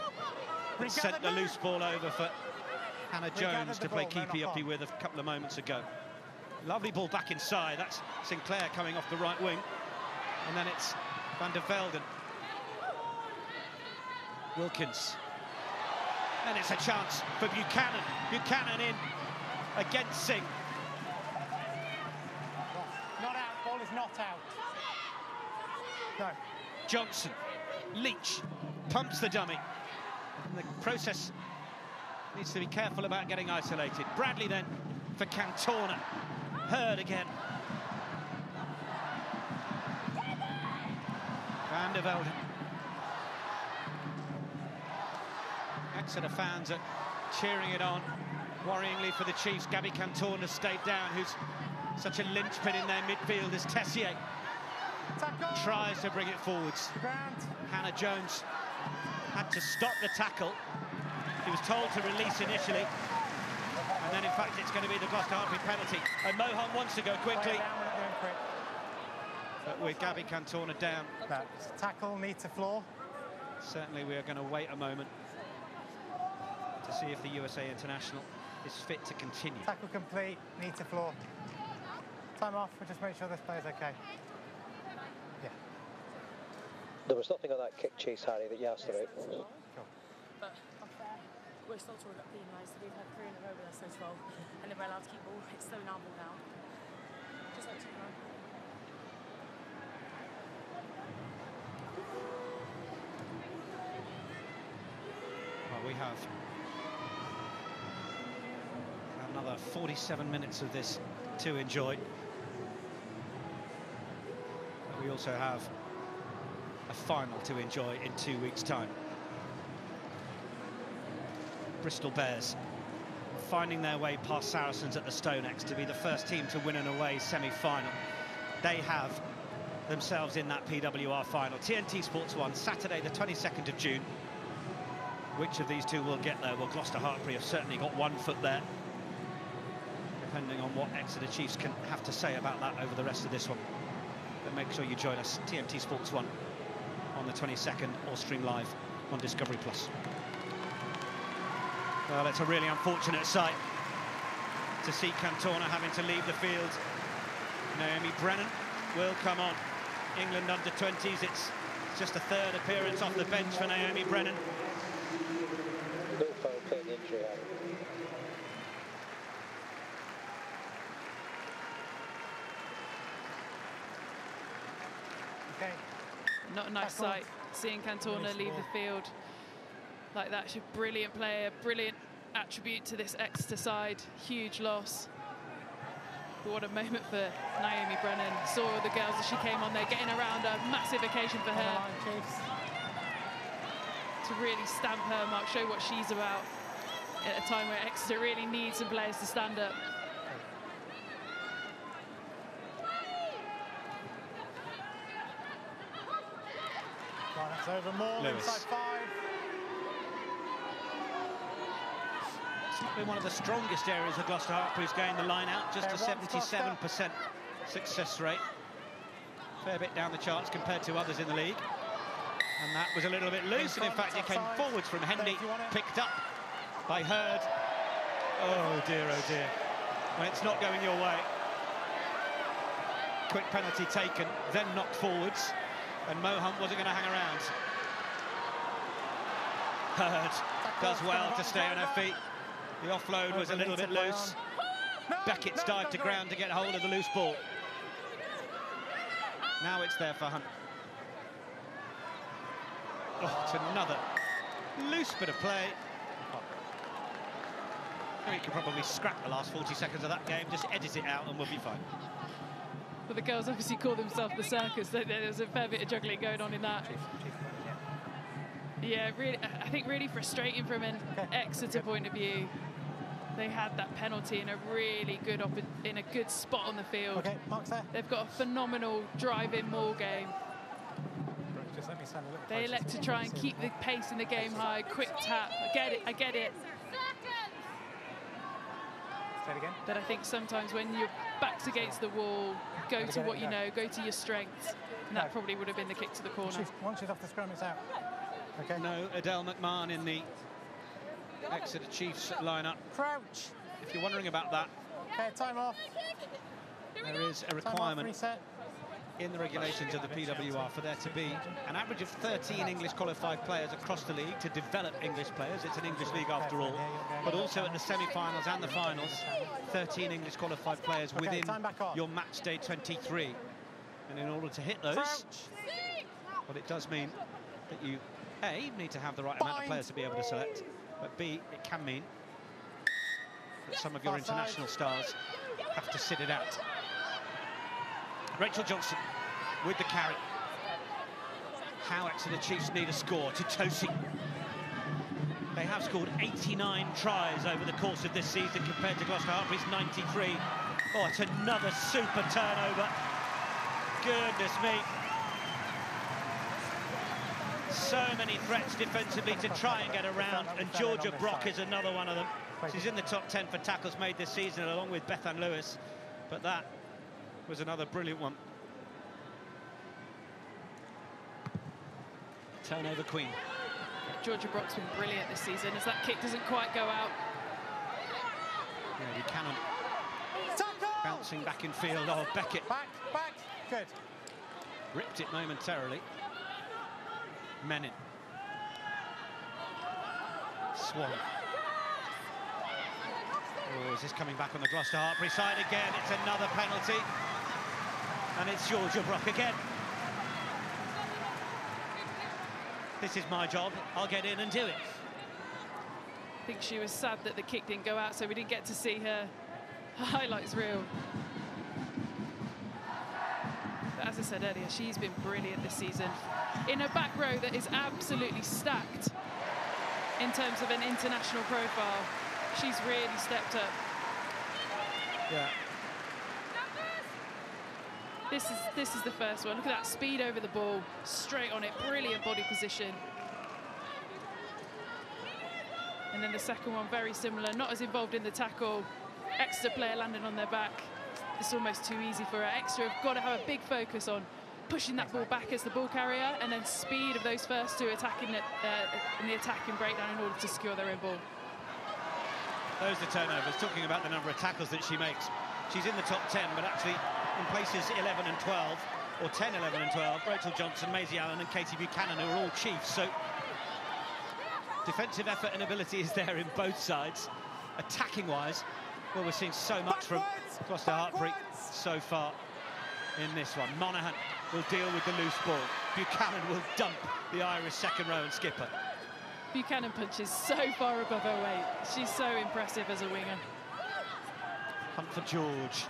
that sent the loose ball over for Hannah Jones to play keepy-uppy with a couple of moments ago. Lovely ball back inside. That's Sinclair coming off the right wing. And then it's Van der Velden. Wilkins. And it's a chance for Buchanan. Buchanan in against Singh. Not out, ball is not out. No. Johnson. Leach pumps the dummy. And the process needs to be careful about getting isolated. Bradley then for Cantona. Hurd again. Van der Velden. Exeter fans are cheering it on. Worryingly for the Chiefs, Gabby Cantona stayed down, who's such a linchpin in their midfield as Tessier tries to bring it forwards. Hannah Jones had to stop the tackle. He was told to release initially. And then, in fact, it's going to be the Gloucester-Hartpury penalty. And Mo Hunt wants to go quickly. But with Gabby Cantona down. That tackle needs to floor. Certainly we are going to wait a moment to see if the USA international is fit to continue. Tackle complete, need to floor. Time off, we'll just make sure this player's okay. Yeah. There was nothing on that kick chase, Harry, that you asked about. Cool. But we're still talking about penalised. We've had 3 in a row with us so 12, and then we're allowed to keep ball. It's slowing our ball down. Just like tomorrow. Well, we have another 47 minutes of this to enjoy. But we also have a final to enjoy in 2 weeks' time. Bristol Bears finding their way past Saracens at the StoneX to be the first team to win an away semi-final. They have themselves in that PWR final. TNT Sports 1, Saturday the 22nd of June. Which of these two will get there? Well, Gloucester-Hartpury have certainly got 1 foot there. depending on what Exeter Chiefs can have to say about that over the rest of this one. But make sure you join us, TMT Sports 1, on the 22nd, or stream live on Discovery+. Well, it's a really unfortunate sight to see Cantona having to leave the field. Naomi Brennan will come on. England under-20s, it's just a third appearance off the bench for Naomi Brennan. No foul play in the injury, Harry. Okay. Not a nice sight, seeing Cantona leave the field like that. She's a brilliant player, brilliant attribute to this Exeter side. Huge loss. But what a moment for Naomi Brennan. Saw the girls as she came on there, getting around, a massive occasion for her. To really stamp her mark, show what she's about at a time where Exeter really needs some players to stand up. Well, that's over more, inside 5. It's not been one of the strongest areas of Gloucester-Hartpury's game, the line out, just a 77% success rate. Fair bit down the charts compared to others in the league. And that was a little bit loose, and in fact it came forwards from Hendy, picked up by Hurd. Oh dear, when it's not going your way. Quick penalty taken, then knocked forwards, and Mo Hunt wasn't going to hang around. Hurd does well to stay on her feet. The offload was a little bit loose. Beckett's dived to ground to get hold of the loose ball. Now it's there for Hunt. Oh, it's another loose bit of play. We could probably scrap the last 40 seconds of that game, just edit it out and we'll be fine. Well, the girls obviously call themselves the circus. There's a fair bit of juggling going on in that. Yeah, really, I think really frustrating from an Exeter point of view. They had that penalty in a really good in a good spot on the field. Okay, Mark's there. They've got a phenomenal drive-in maul game. Just let me stand a little They elect to try and keep the pace in the game high. Quick tap. I get it. Say it again. But I think sometimes when your back's against the wall, go to what you know, go to your strengths. And that probably would have been the kick to the corner. Once she's off the scrum, it's out. Okay. No Adele McMahon in the Exeter Chiefs lineup. Crouch. If you're wondering about that, Okay, time off. there is a requirement in the regulations of the PWR for there to be an average of 13 English qualified players across the league to develop English players. It's an English league after all, but also at the semi-finals and the finals, 13 English qualified players within your match day 23. And in order to hit those, well, it does mean that you, A, need to have the right amount of players to be able to select, but B, it can mean that some of your international stars have to sit it out. Rachel Johnson with the carry. How Exeter Chiefs need a score to Tosi. They have scored 89 tries over the course of this season compared to Gloucester-Hartpury's 93. Oh, it's another super turnover. Goodness me. So many threats defensively to try and get around, and Georgia Brock is another one of them. She's in the top 10 for tackles made this season along with Bethan Lewis, but that was another brilliant one. Turnover queen. Georgia Brock's been brilliant this season as that kick doesn't quite go out. Yeah, Cannon bouncing back in field. Oh, Beckett. Back, good. Ripped it momentarily. Menin. Swan. Oh, is this coming back on the Gloucester-Hartpury side again? It's another penalty. And it's Georgia Brock again. This is my job. I'll get in and do it. I think she was sad that the kick didn't go out, so we didn't get to see her highlights reel. But as I said earlier, she's been brilliant this season. In a back row that is absolutely stacked in terms of an international profile. She's really stepped up. Yeah. This is the first one. Look at that speed over the ball, straight on it, brilliant body position. And then the second one, very similar, not as involved in the tackle. Exeter player landing on their back. It's almost too easy for her. Exeter have got to have a big focus on pushing that ball back as the ball carrier, and then speed of those first two attacking it in the attacking breakdown in order to secure their own ball. Those are turnovers. Talking about the number of tackles that she makes, she's in the top 10, but actually in places 11 and 12, or 10, 11 and 12, Rachel Johnson, Maisie Allen and Katie Buchanan, who are all Chiefs. So defensive effort and ability is there in both sides. Attacking-wise, well, we're seeing so much from Gloucester-Hartpury so far in this one. Monaghan will deal with the loose ball. Buchanan will dump the Irish second row and skipper. Buchanan punches so far above her weight. She's so impressive as a winger. Hunt for George.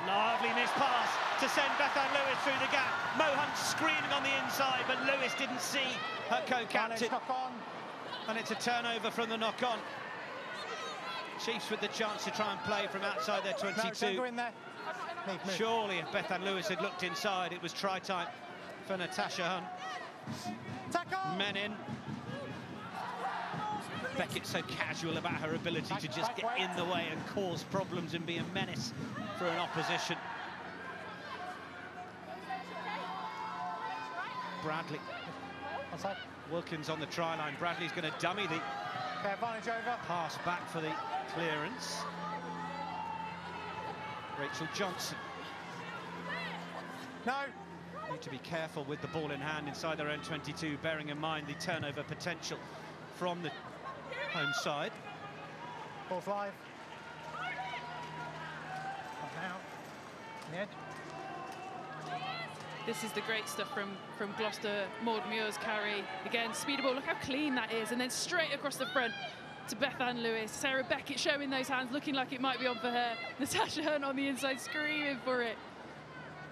Lovely missed pass to send Bethan Lewis through the gap. Mohunt screaming on the inside, but Lewis didn't see her co-captain. And it's a turnover from the knock-on. Chiefs with the chance to try and play from outside their 22. No, don't go in there. Surely if Bethan Lewis had looked inside, it was try time for Natasha Hunt. Men in. Beckett's so casual about her ability to just get in the way and cause problems and be a menace for an opposition. Bradley. Wilkins on the try line. Bradley's going to dummy the pass back for the clearance. Rachel Johnson. No. Need to be careful with the ball in hand inside their own 22, bearing in mind the turnover potential from the home side. Ball's live. Now. Ned. This is the great stuff from Gloucester. Maud Muir's carry. Again, speed of ball. Look how clean that is. And then straight across the front to Bethan Lewis. Sarah Beckett showing those hands, looking like it might be on for her. Natasha Hunt on the inside, screaming for it.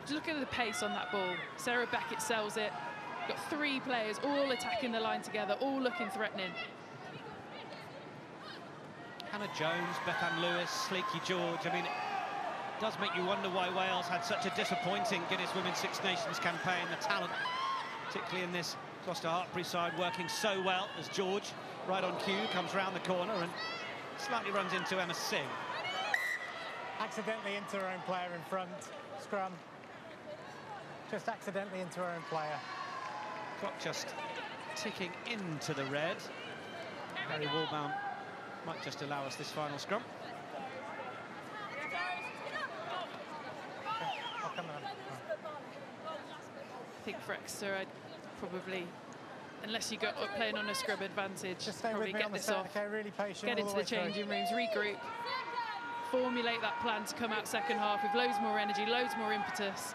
Just look at the pace on that ball. Sarah Beckett sells it. Got three players all attacking the line together, all looking threatening. Hannah Jones, Bethan Lewis, Sleeky George. I mean, it does make you wonder why Wales had such a disappointing Guinness Women's Six Nations campaign. The talent, particularly in this Gloucester-Hartpury side, working so well as George, right on cue, comes round the corner and slightly runs into Emma Singh. Accidentally into her own player in front. Scrum. Just accidentally into her own player. Clock just ticking into the red. Harry Walbaum might just allow us this final scrum. I think for Exeter, I'd probably, unless you got playing on a scrum advantage, just stay probably with me get on the this set, off, okay, really patient, get into the changing rooms, regroup, formulate that plan to come out second half with loads more energy, loads more impetus.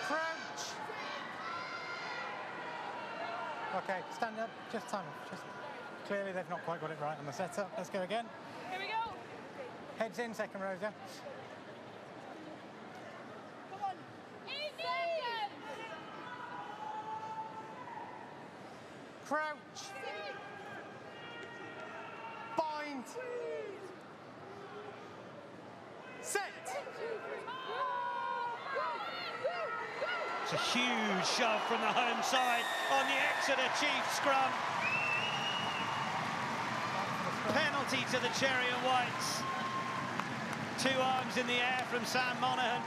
Crouch. Okay, stand up, just time off. Just clearly they've not quite got it right on the setup. Let's go again. Here we go. Heads in, second row, yeah. Crouch. Bind. Set. It's a huge shove from the home side on the Exeter Chiefs scrum. Penalty to the Cherry and Whites. Two arms in the air from Sam Monaghan.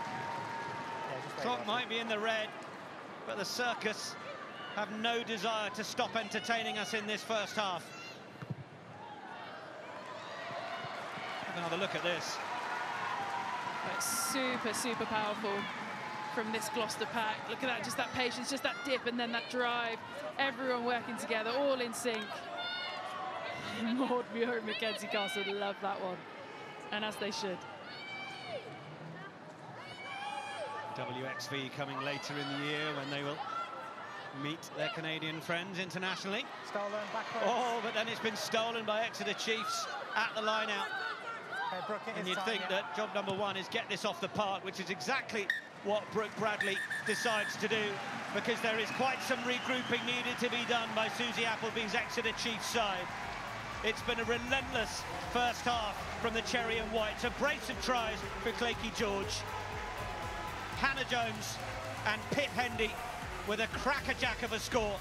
Clock might be in the red, but the circus have no desire to stop entertaining us in this first half. Have another look at this. That's super, super powerful from this Gloucester pack. Look at that, just that patience, just that dip, and then that drive. Everyone working together, all in sync. Maud Muir and Mackenzie Castle love that one, and as they should. WXV coming later in the year when they will meet their Canadian friends internationally. Stolen backwards. Oh, but then it's been stolen by Exeter Chiefs at the line out. And you'd think that job number one is get this off the park, which is exactly what Brooke Bradley decides to do, because there is quite some regrouping needed to be done by Susie Appleby's Exeter Chiefs side. It's been a relentless first half from the Cherry and Whites. A brace of tries for Claky George. Hannah Jones and Pip Hendy with a crackerjack of a score.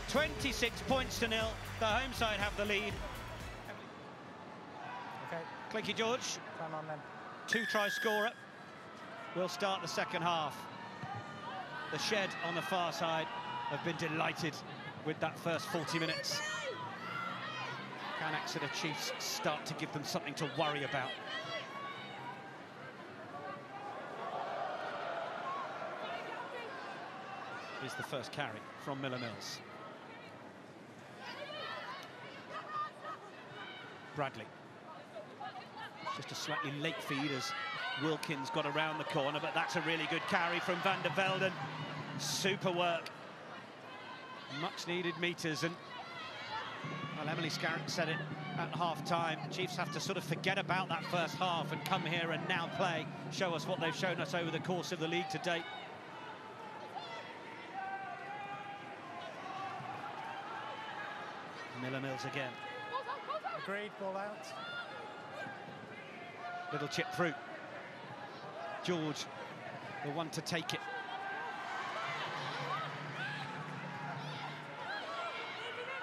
26 points to 0. The home side have the lead. Okay. Clinky George, Time on then. 2-try scorer, will start the second half. The Shed on the far side have been delighted with that first 40 minutes. Can Exeter Chiefs start to give them something to worry about? Here's the first carry from Miller Mills. Bradley. Just a slightly late feed as Wilkins got around the corner, but that's a really good carry from Van der Velden. Super work. Much needed meters, and well, Emily Scarrett said it at half-time. Chiefs have to sort of forget about that first half and come here and now play, show us what they've shown us over the course of the league to date. Miller Mills again. Agreed, ball out. Little chip through. George, the one to take it.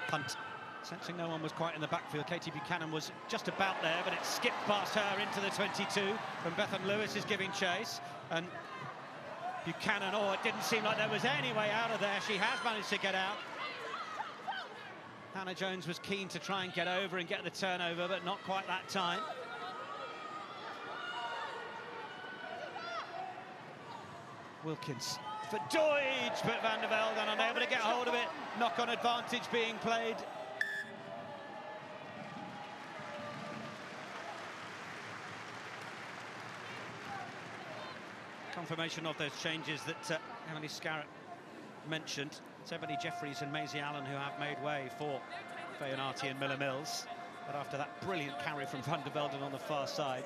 Punt. Sensing no one was quite in the backfield. Katie Buchanan was just about there, but it skipped past her into the 22. And Bethan Lewis is giving chase. And Buchanan, oh, it didn't seem like there was any way out of there. She has managed to get out. Hannah Jones was keen to try and get over and get the turnover, but not quite that time. Wilkins for Deutsch, but Van der Velden unable to get hold of it. Knock-on advantage being played. Confirmation of those changes that Emily Scarrett mentioned. It's Ebony Jeffries and Maisie Allen who have made way for Fayonati and Miller Mills. But after that brilliant carry from Van der Velden on the far side,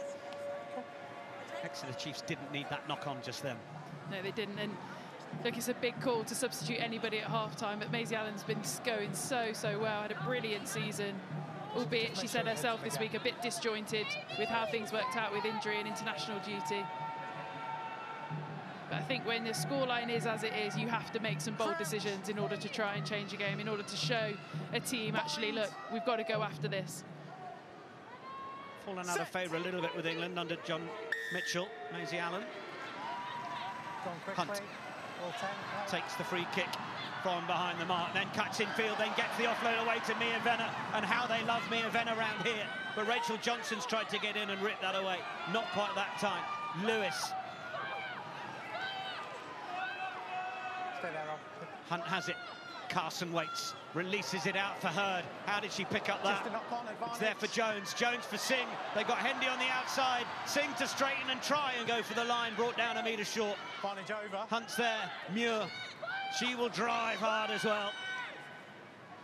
Exeter Chiefs didn't need that knock-on just then. No, they didn't. And look, it's a big call to substitute anybody at half-time, but Maisie Allen's been going so well, had a brilliant season, albeit she said herself this week a bit disjointed with how things worked out with injury and international duty. But I think when the scoreline is as it is, you have to make some bold decisions in order to try and change a game, in order to show a team, actually, look, we've got to go after this. Fallen out of favour a little bit with England under John Mitchell. Maisie Allen. Hunt takes the free kick from behind the mark, then cuts in field, then gets the offload away to Mia Venner, and how they love Mia Venner around here. But Rachel Johnson's tried to get in and rip that away. Not quite that time. Lewis. Stay there, Rob. Hunt has it. Carson waits, releases it out for Hurd. How did she pick up that? It's there for Jones. Jones for Singh. They got Hendy on the outside. Singh to straighten and try and go for the line. Brought down a metre short. Advantage over. Hunt's there. Muir. She will drive hard as well.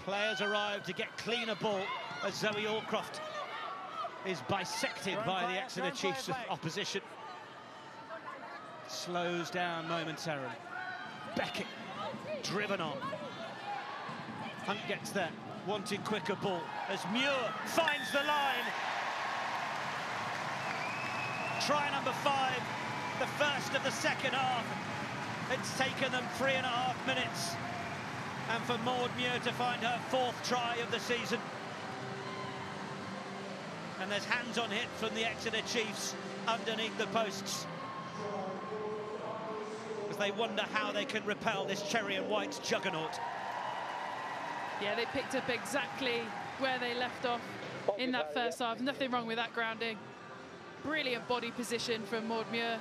Players arrive to get cleaner ball as Zoe Allcroft is bisected by the Exeter Chiefs opposition. Slows down momentarily. Beckett driven on. Hunt gets there, wanting quicker ball as Muir finds the line. Try number 5, the first of the second half. It's taken them 3.5 minutes. And for Maud Muir to find her 4th try of the season. And there's hands on hit from the Exeter Chiefs underneath the posts, as they wonder how they can repel this cherry and white's juggernaut. Yeah, they picked up exactly where they left off in that first half. Nothing wrong with that grounding. Brilliant body position from Maud Muir.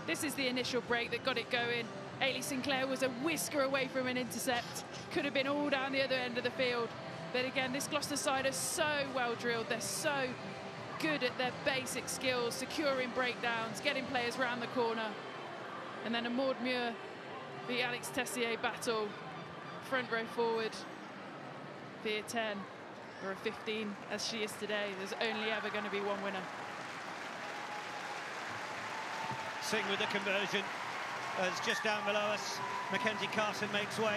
This is the initial break that got it going. Ailey Sinclair was a whisker away from an intercept. Could have been all down the other end of the field. But again, this Gloucester side is so well drilled. They're so good at their basic skills, securing breakdowns, getting players round the corner. And then a Maud Muir v Alex Tessier battle. Front row forward. Via 10 or a 15 as she is today. There's only ever going to be one winner. Singh with the conversion as just down below us Mackenzie Carson makes way.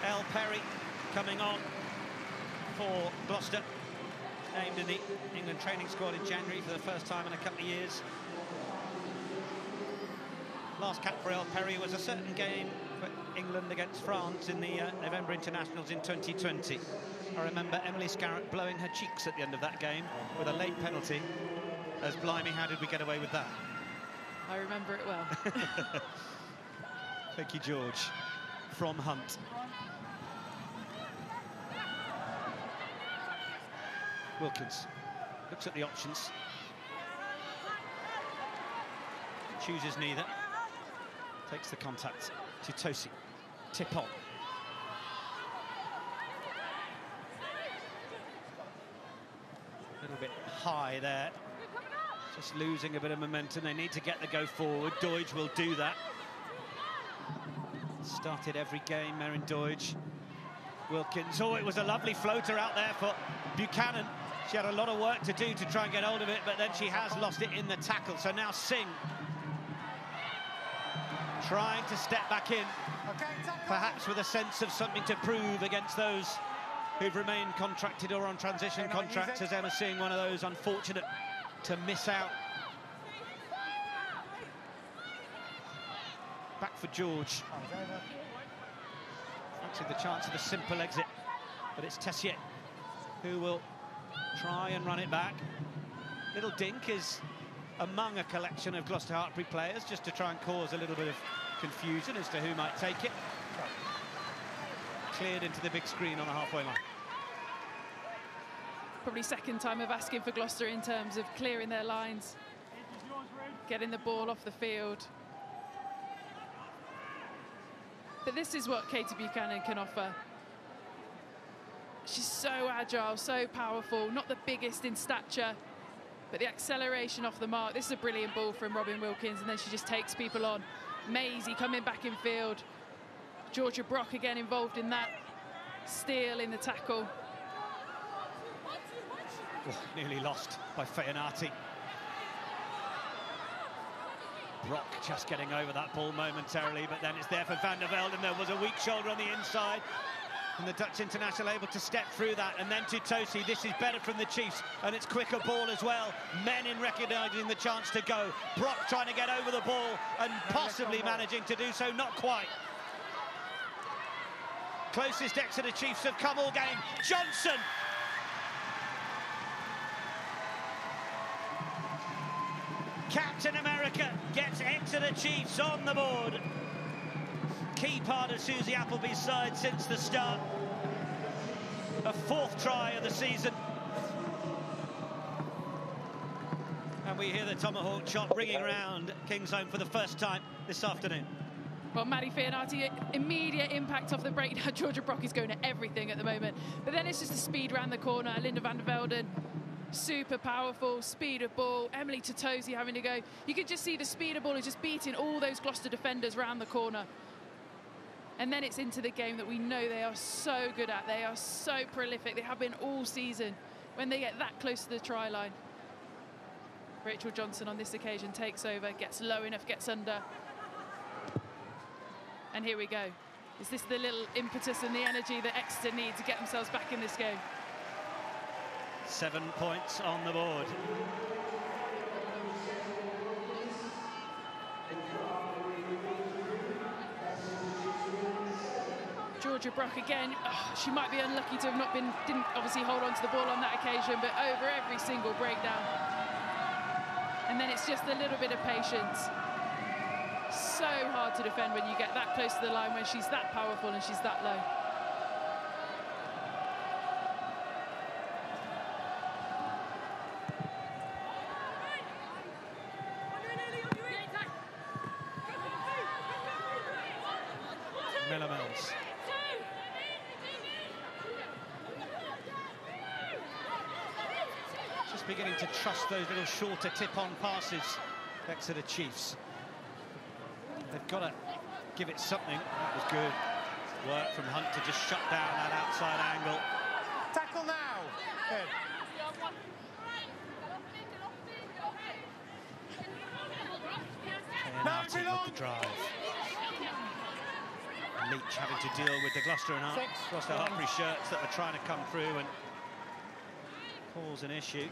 Elle Perry coming on for Gloucester, named in the England training squad in January for the first time in a couple of years. Last cap for El Perry was a certain game for England against France in the November internationals in 2020. I remember Emily Scarrett blowing her cheeks at the end of that game with a late penalty. As blimey, how did we get away with that? I remember it well. Thank you, George. From Hunt. Wilkins looks at the options. Chooses neither. Takes the contact to Tosi. Tip on. A little bit high there. Just losing a bit of momentum. They need to get the go forward. Doidge will do that. Started every game, Meryn Doidge. Wilkins. Oh, it was a lovely floater out there for Buchanan. She had a lot of work to do to try and get hold of it, but then she has lost it in the tackle. So now Singh trying to step back in, perhaps with a sense of something to prove against those who've remained contracted or on transition contracts, as Emma Singh, one of those unfortunate to miss out. Back for George. Fancy the chance of a simple exit, but it's Tessier who will try and run it back. Little Dink is among a collection of Gloucester-Hartpury players, just to try and cause a little bit of confusion as to who might take it. Cleared into the big screen on the halfway line. Probably second time of asking for Gloucester in terms of clearing their lines, getting the ball off the field. But this is what Katie Buchanan can offer. She's so agile, so powerful, not the biggest in stature, but the acceleration off the mark. This is a brilliant ball from Robin Wilkins, and then she just takes people on. Maisie coming back in field. Georgia Brock again involved in that steal in the tackle. Oh, nearly lost by Feyanati. Brock just getting over that ball momentarily, but then it's there for Van der Velde, and there was a weak shoulder on the inside. And the Dutch international able to step through that, and then to Tosi. This is better from the Chiefs, and it's quicker ball as well. Menin recognising the chance to go. Brock trying to get over the ball and possibly managing to do so, not quite. Closest Exeter Chiefs have come all game. Johnson! Captain America gets Exeter Chiefs on the board. Key part of Susie Appleby's side since the start. A fourth try of the season. And we hear the tomahawk shot ringing around Kingsholm for the first time this afternoon. Well, Maddie Feyanati, immediate impact off the break. Now Georgia Brock is going at everything at the moment. But then it's just the speed round the corner. Linda van der Velden, super powerful, speed of ball. Emily Totosi having to go. You could just see the speed of ball is just beating all those Gloucester defenders round the corner. And then it's into the game that we know they are so good at. They are so prolific. They have been all season when they get that close to the try line. Rachel Johnson on this occasion takes over, gets low enough, gets under. And here we go. Is this the little impetus and the energy that Exeter need to get themselves back in this game? 7 points on the board. Georgia Brock again, she might be unlucky to have not been, didn't obviously hold on to the ball on that occasion, but over every single breakdown. And then it's just a little bit of patience. So hard to defend when you get that close to the line, when she's that powerful and she's that low. Millamels. Just beginning to trust those little shorter tip-on passes, Exeter Chiefs. They've got to give it something. That was good work from Hunt to just shut down that outside angle. Tackle now. Good. Feyanati with the drive. Leach having to deal with the Gloucester-Hartpury shirts that were trying to come through and cause an issue.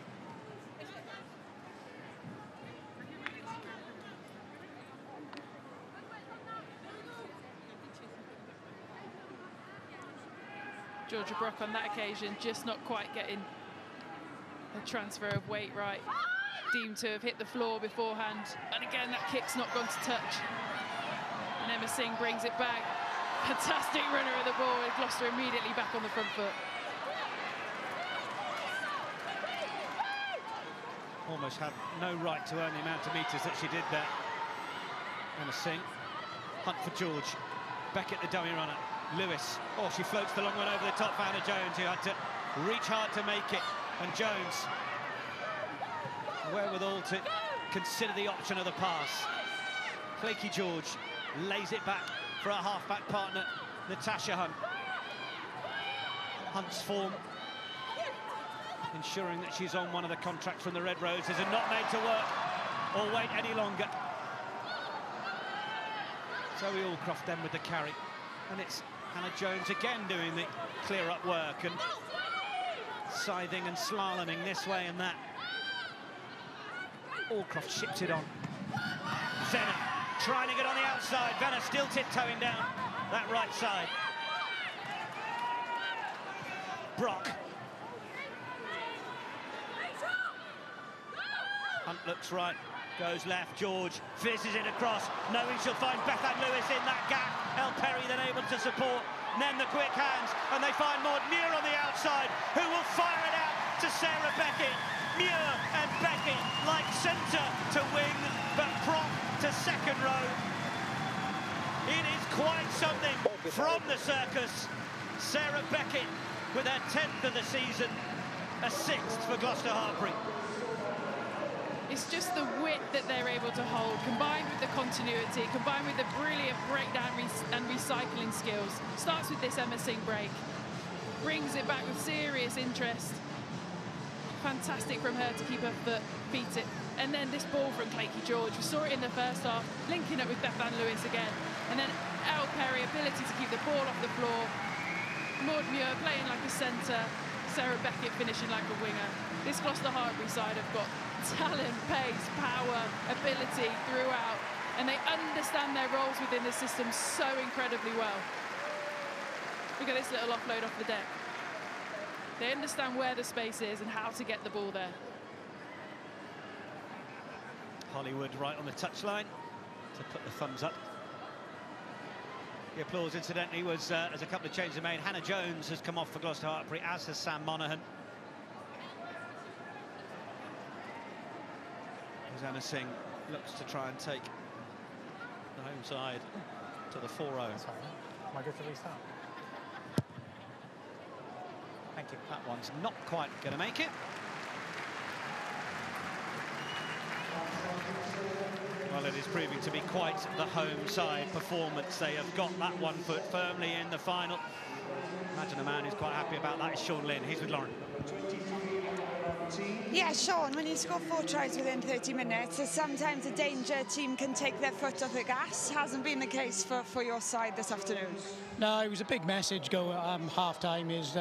Georgia Brock on that occasion just not quite getting the transfer of weight right. Deemed to have hit the floor beforehand. And again, that kick's not gone to touch. And Emma Singh brings it back. Fantastic runner of the ball with Gloucester immediately back on the front foot. Almost had no right to earn the amount of metres that she did there. Emma Singh. Hunt for George. Beckett, the dummy runner. Lewis. Oh, she floats the long one over the top. Hannah Jones, who had to reach hard to make it. And Jones, wherewithal to consider the option of the pass. Flaky George lays it back for her half-back partner, Natasha Hunt. Hunt's form, ensuring that she's on one of the contracts from the Red Roses and not made to work or wait any longer. Zoe Allcroft then with the carry. And it's Hannah Jones again doing the clear-up work and scything and slaloming this way and that. Allcroft shipped it on. Venner trying to get on the outside. Venner still tiptoeing down that right side. Brock. Hunt looks right, goes left. George fizzes it across, knowing she'll find Bethan Lewis in that gap. El Perry then able to support. Then the quick hands, and they find Maud Muir on the outside, who will fire it out to Sarah Beckett. Muir and Beckett like centre to wing, but prop to second row. It is quite something from the circus. Sarah Beckett with her 10th of the season, a 6th for Gloucester-Hartpury. It's just the width that they're able to hold, combined with the continuity, combined with the brilliant breakdown and recycling skills. Starts with this Emma Singh break, brings it back with serious interest. Fantastic from her to keep her foot, beat it. And then this ball from Claykie George. We saw it in the first half, linking up with Bethan Lewis again. And then El Perry, ability to keep the ball off the floor. Maud Muir playing like a centre. Sarah Beckett finishing like a winger. This Gloucester-Hartpury side have got talent, pace, power, ability throughout. And they understand their roles within the system so incredibly well. Look at this little offload off the deck. They understand where the space is and how to get the ball there. Hollywood right on the touchline to put the thumbs up. The applause, incidentally, was as a couple of changes are made. Hannah Jones has come off for Gloucester-Hartpury, as has Sam Monaghan. As Emma Singh looks to try and take the home side to the 4-0. Am I good to restart? Thank you. That one's not quite going to make it. Well, it is proving to be quite the home side performance. They have got that 1 foot firmly in the final. Imagine a man who's quite happy about that is Sean Lynn. He's with Lauren. Yeah, Sean, when you score 4 tries within 30 minutes, sometimes a danger team can take their foot off the gas. Hasn't been the case for your side this afternoon. No, it was a big message go half-time is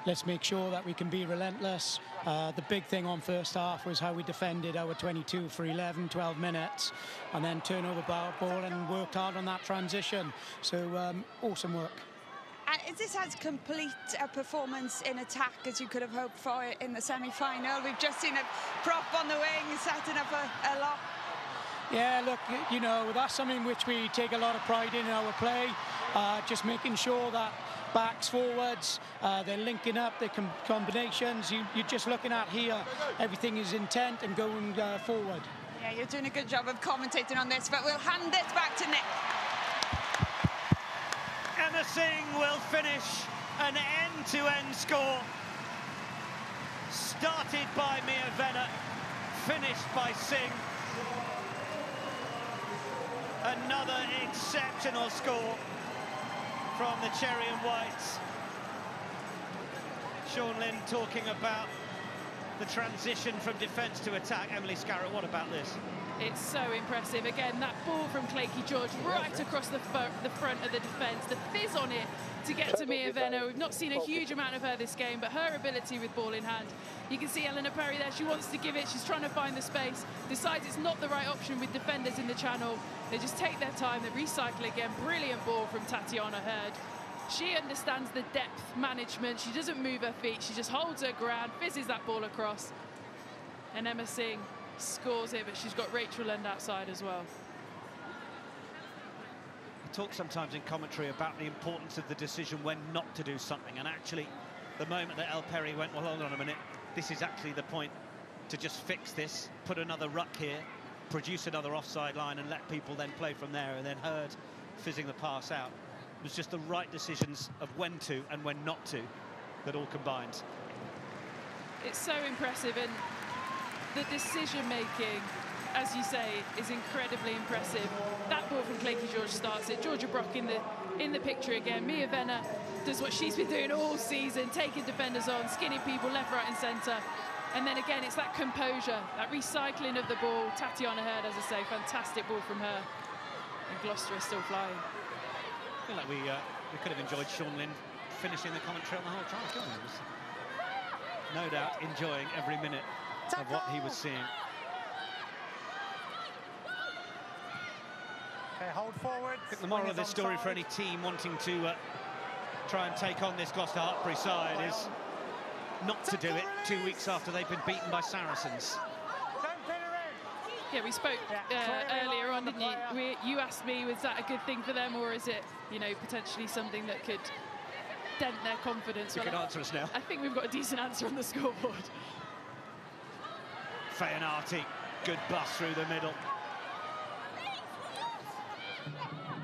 let's make sure that we can be relentless. The big thing on first half was how we defended our 22 for 11, 12 minutes, and then turn over ball and worked hard on that transition. So awesome work. And is this as complete a performance in attack as you could have hoped for in the semi-final? We've just seen a prop on the wing, setting up a lot. Yeah, look, you know, that's something which we take a lot of pride in our play, just making sure that backs, forwards, they're linking up, their combinations. You're just looking at here, everything is intent and going forward. Yeah, you're doing a good job of commentating on this, but we'll hand it back to Nick. Emma Singh will finish an end-to-end score. Started by Mia Venner, finished by Singh. Another exceptional score from the Cherry and Whites. Sean Lynn talking about the transition from defence to attack. Emily Scarrett, what about this? It's so impressive. Again, that ball from Claykie George right across the front of the defence. The fizz on it to get to Mia Venner. We've not seen a huge amount of her this game, but her ability with ball in hand. You can see Eleanor Perry there. She wants to give it. She's trying to find the space. Decides it's not the right option with defenders in the channel. They just take their time. They recycle again. Brilliant ball from Tatiana Hurd. She understands the depth management. She doesn't move her feet. She just holds her ground, fizzes that ball across. And Emma Singh scores it, but she's got Rachel Lund outside as well. We talk sometimes in commentary about the importance of the decision when not to do something, and actually the moment that El Perry went, well, hold on a minute, this is actually the point to just fix this, put another ruck here, produce another offside line and let people then play from there, and then Hurd fizzing the pass out. It was just the right decisions of when to and when not to that all combined. It's so impressive, and the decision-making, as you say, is incredibly impressive. That ball from Clayton George starts it. Georgia Brock in the picture again. Mia Venner does what she's been doing all season, taking defenders on, skinning people left, right and centre. And then again, it's that composure, that recycling of the ball. Tatiana Hurd, as I say, fantastic ball from her. And Gloucester is still flying. I feel like we could have enjoyed Sean Lynn finishing the commentary on the whole trial, couldn't we? No doubt enjoying every minute of what he was seeing. Okay, hold forward. I think the moral of this story for any team wanting to try and take on this Gloucester-Hartpury side is not to do it 2 weeks after they've been beaten by Saracens. Yeah, we spoke earlier on, didn't you? You asked me, was that a good thing for them, or is it, you know, potentially something that could dent their confidence? You can answer us now. I think we've got a decent answer on the scoreboard. Feyanati, good bust through the middle.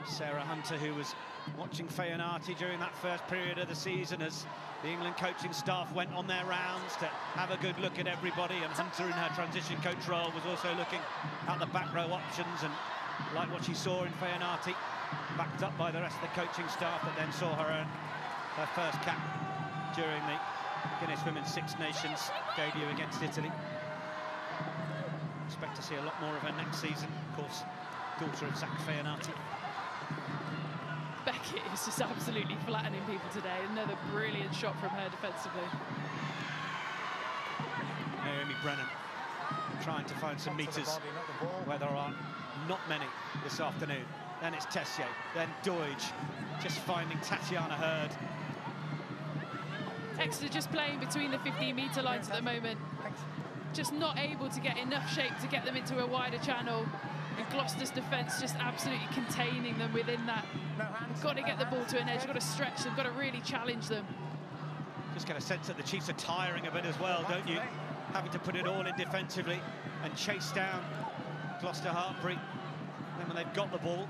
Sarah Hunter, who was watching Feyanati during that first period of the season as the England coaching staff went on their rounds to have a good look at everybody, and Hunter in her transition coach role was also looking at the back row options, and like what she saw in Feyanati, backed up by the rest of the coaching staff, that then saw her earn her first cap during the Guinness Women's Six Nations debut against Italy. Expect to see a lot more of her next season, of course, daughter of Zach Feyanati. Beckett is just absolutely flattening people today. Another brilliant shot from her defensively. Naomi Brennan trying to find some metres where there are not many this afternoon. Then it's Tessier, then Doidge, just finding Tatiana Hurd. Exeter just playing between the 15-metre lines at the moment. Just not able to get enough shape to get them into a wider channel. And Gloucester's defence just absolutely containing them within that. You've got to get the ball to an edge, you've got to stretch them, got to really challenge them. Just get a sense that the Chiefs are tiring a bit as well, don't you? Having to put it all in defensively and chase down Gloucester-Hartpury. Then when they've got the ball,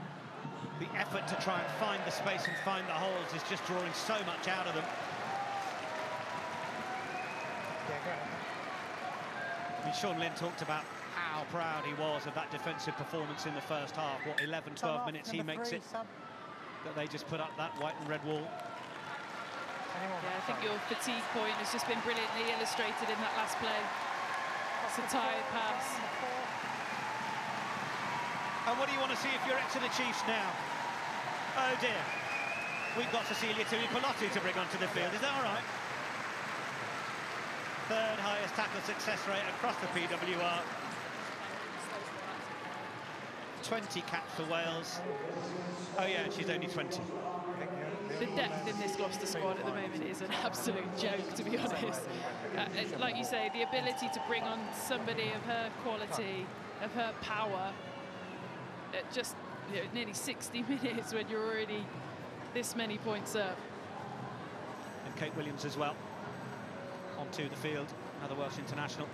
the effort to try and find the space and find the holes is just drawing so much out of them. I mean, Sean Lynn talked about how proud he was of that defensive performance in the first half. What, 11, 12 minutes he makes it, that they just put up that white and red wall. Yeah, I think your fatigue point has just been brilliantly illustrated in that last play. It's a tired pass. And what do you want to see if you're Exeter Chiefs now? Oh dear, we've got Cecilia Tuipolotu to bring onto the field. Is that all right? Third highest tackle success rate across the PWR. 20 caps for Wales. Oh yeah, she's only 20. The depth in this Gloucester squad at the moment is an absolute joke, to be honest. Like you say, the ability to bring on somebody of her quality, of her power, at just nearly 60 minutes when you're already this many points up. And Kate Williams as well, onto the field, another Welsh international.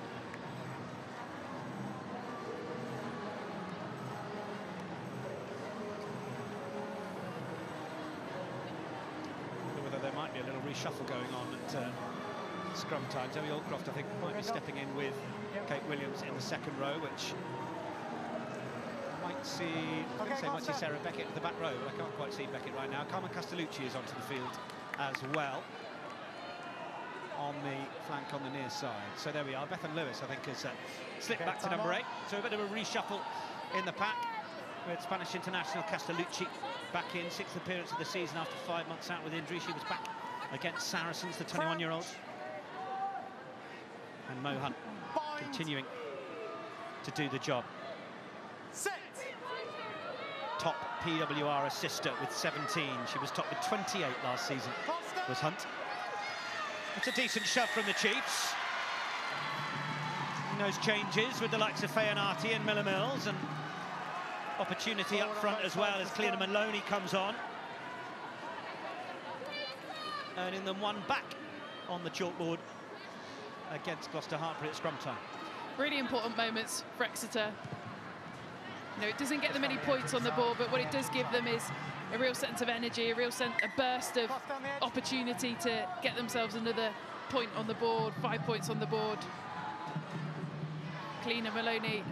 Whether there might be a little reshuffle going on at scrum time. Zoe Aldcroft, I think, might be stepping in with Kate Williams in the second row, which might see, might see Sarah Beckett at the back row, but I can't quite see Beckett right now. Carmen Castellucci is onto the field as well, on the flank on the near side. So there we are. Bethan Lewis, I think, has slipped back to number 8. So a bit of a reshuffle in the pack with Spanish international Castellucci back in, 6th appearance of the season after 5 months out with injury. She was back against Saracens, the 21-year-old. And Mo Hunt continuing to do the job. Set. top PWR assister with 17. She was top with 28 last season, was Hunt. It's a decent shove from the Chiefs. Those changes with the likes of Fayanati and Miller Mills, and opportunity up front as well as Cleaner Maloney comes on. Earning them one back on the chalkboard against Gloucester-Hartpury at scrum time. Really important moments for Exeter. You know, it doesn't get them any points on the board, but what it does give them is a real sense of energy, a burst of opportunity to get themselves another point on the board, 5 points on the board. Cleaner Maloney,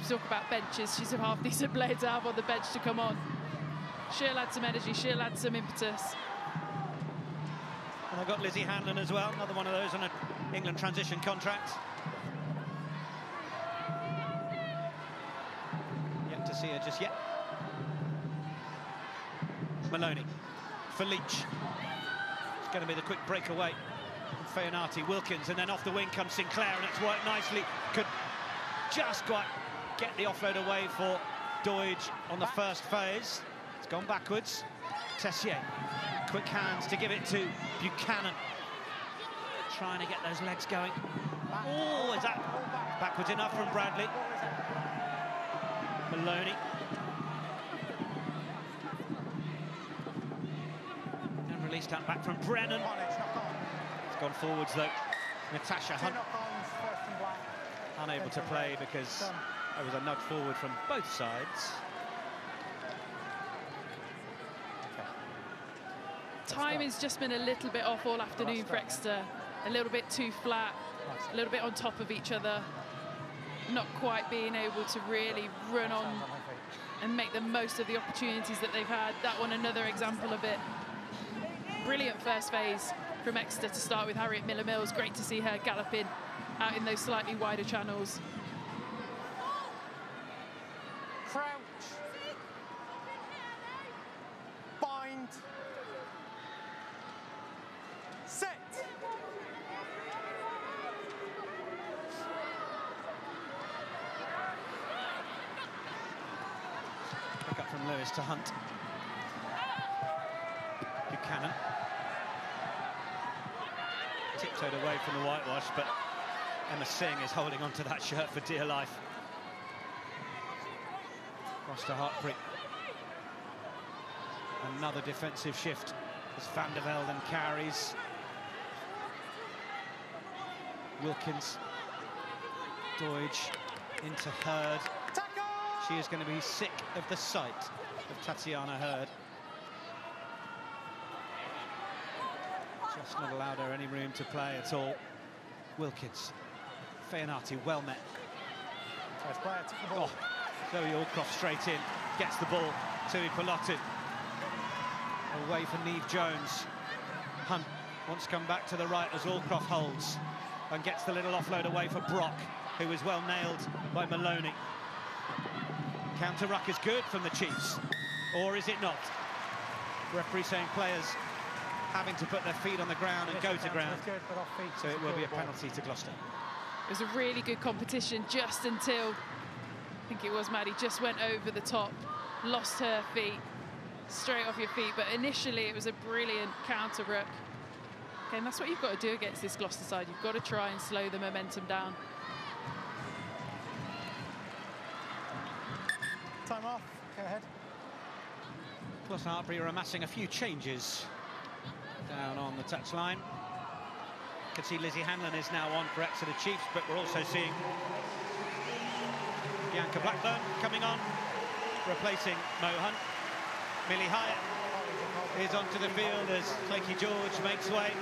talk about benches, she's a half decent player to have on the bench to come on. She'll add some energy, she'll add some impetus. And they've got Lizzie Hanlon as well, another one of those on an England transition contract. Yet to see her just yet. Maloney for Leach. It's going to be the quick breakaway from Fayanati, Wilkins, and then off the wing comes Sinclair, and it's worked nicely. Could just quite get the offload away for Doidge on the first phase. It's gone backwards. Tessier, quick hands to give it to Buchanan. Trying to get those legs going. Oh, is that backwards enough from Bradley? Maloney. And released that back from Brennan. It's gone forwards though. Natasha Hunt unable to play because there was a nudge forward from both sides. Time has just been a little bit off all afternoon for Exeter. A little bit too flat, a little bit on top of each other. Not quite being able to really run on and make the most of the opportunities that they've had. That one, another example of it. Brilliant first phase from Exeter to start with Harriet Miller-Mills. Great to see her galloping out in those slightly wider channels. Crouch. Bind. Set. Pick up from Lewis to Hunt. Buchanan. Tiptoed away from the whitewash, but Emma Singh is holding on to that shirt for dear life. Gloucester-Hartpury. Another defensive shift as Van der Velden carries. Wilkins. Doidge into Hurd. She is going to be sick of the sight of Tatiana Hurd. Just not allowed her any room to play at all. Wilkins. Fayanati, well met. Oh, Zoe Allcroft straight in, gets the ball to Ipolotu. Away for Neve Jones. Hunt wants to come back to the right as Allcroft holds and gets the little offload away for Brock, who is well nailed by Maloney. Counter ruck is good from the Chiefs, or is it not? Referee saying players having to put their feet on the ground and go to ground, so it will be a penalty to Gloucester. It was a really good competition just until, I think it was Maddie, just went over the top, lost her feet, straight off your feet, but initially it was a brilliant counter ruck. Okay, and that's what you've got to do against this Gloucester side. You've got to try and slow the momentum down. Time off, go ahead. Gloucester-Hartpury are amassing a few changes down on the touchline. You can see Lizzie Hanlon is now on for Exeter Chiefs, but we're also seeing Bianca Blackburn coming on, replacing Mo Hunt. Millie Hyatt is onto the field as Claky George makes way.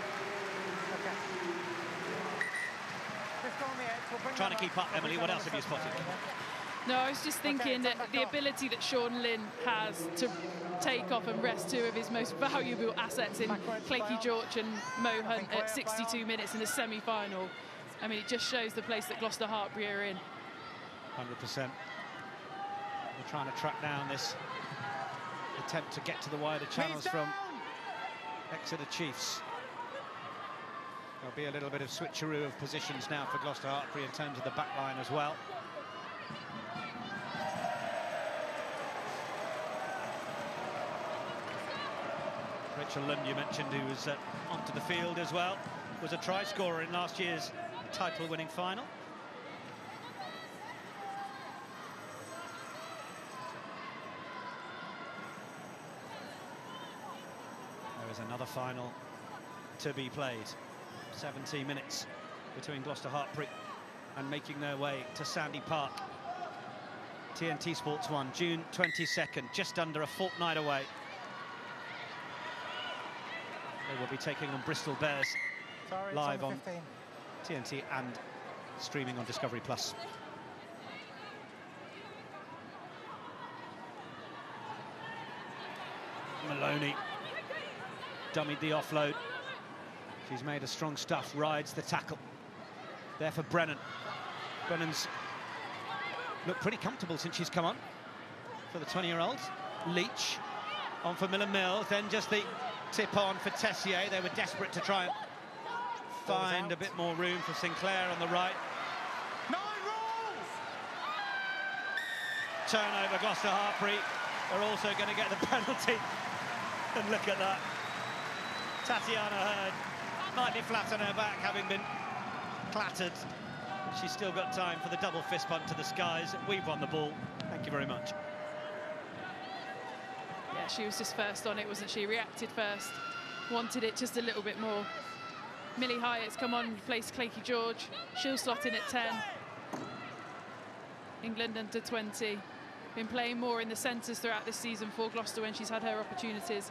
Trying to keep up, Emily. What else have you spotted? No, I was just thinking that the ability that Sean Lynn has to take off and rest two of his most valuable assets in Claky George and Mo Hunt at 62 minutes in the semi-final. I mean, it just shows the place that Gloucester-Hartpury are in. 100%. They're trying to track down this attempt to get to the wider channels from Exeter Chiefs. There'll be a little bit of switcheroo of positions now for Gloucester-Hartpury in terms of the back line as well. Rachel Lund, you mentioned, who was onto the field as well, was a try scorer in last year's title-winning final. There is another final to be played. 17 minutes between Gloucester-Hartpury and making their way to Sandy Park. TNT Sports 1, June 22nd, just under a fortnight away. They will be taking on Bristol Bears live on TNT and streaming on Discovery Plus. Maloney dummied the offload. She's made a strong stuff, rides the tackle. There for Brennan. Brennan's looked pretty comfortable since she's come on for the 20-year-olds. Leach on for Miller Mills, then just the tip on for Tessier. They were desperate to try and find a bit more room for Sinclair on the right. 9 rules! Turnover, Gloucester-Hartpury are also going to get the penalty. And look at that. Tatiana Hurd might be flat on her back, having been clattered. She's still got time for the double fist bump to the skies. We've won the ball. Thank you very much. Yeah, she was just first on it, wasn't she? Reacted first, wanted it just a little bit more. Millie Hyatt's come on, replaced Claky George. She'll slot in at 10. England under 20. Been playing more in the centres throughout this season for Gloucester when she's had her opportunities.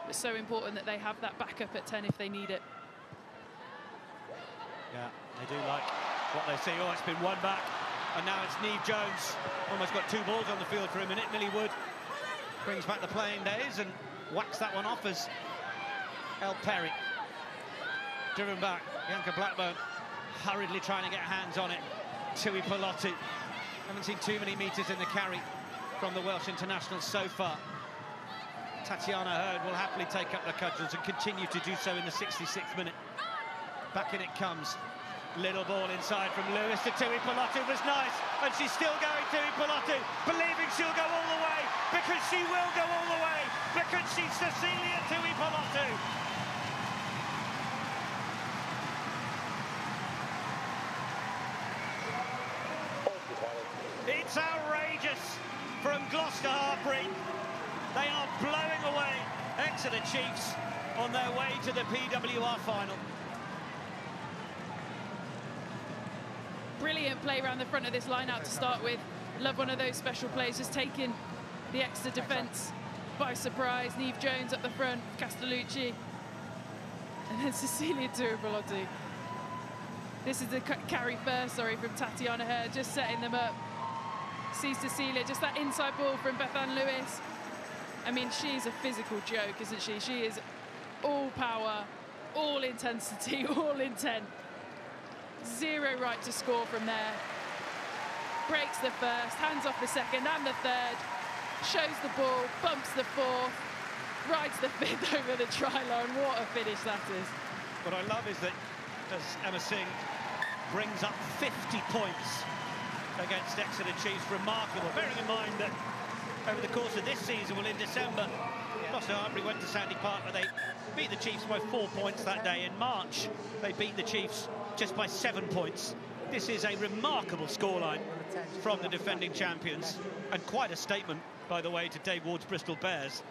It's so important that they have that backup at 10 if they need it. Yeah, they do like what they see. Oh, it's been one back, and now it's Neve Jones. Almost got 2 balls on the field for a minute. Millie Wood brings back the playing days and whacks that one off as El Perry. Driven back, Bianca Blackburn hurriedly trying to get hands on it. Tui Pilotu. Haven't seen too many metres in the carry from the Welsh internationals so far. Tatiana Hurd will happily take up the cudgels and continue to do so in the 66th minute. Back in it comes. Little ball inside from Lewis to Tui Pilotu was nice, and she's still going, Tui Pilotu, believing she'll go all the way, because she will go all the way, because she's Cecilia Tui Pilotu. It's outrageous from Gloucester-Hartpury. They are blowing away Exeter Chiefs on their way to the PWR final. Brilliant play around the front of this line-out to start with. Love one of those special plays, just taking the Exeter defence by surprise. Neve Jones up the front, Castellucci, and then Cecilia Tui Pilotu. This is the carry first, from Tatiana Hurd, just setting them up. Sees Cecilia, just that inside ball from Bethan Lewis. I mean, she's a physical joke, isn't she? She is all power, all intensity, all intent. Zero right to score from there. Breaks the first, hands off the second and the third. Shows the ball, bumps the fourth, rides the fifth over the try line. What a finish that is. What I love is that as Emma Singh brings up 50 points against Exeter Chiefs, remarkable. Bearing in mind that over the course of this season, well, in December, Gloucester-Hartpury went to Sandy Park, where they beat the Chiefs by 4 points that day. In March, they beat the Chiefs just by 7 points. This is a remarkable scoreline from the defending champions, and quite a statement, by the way, to Dave Ward's Bristol Bears,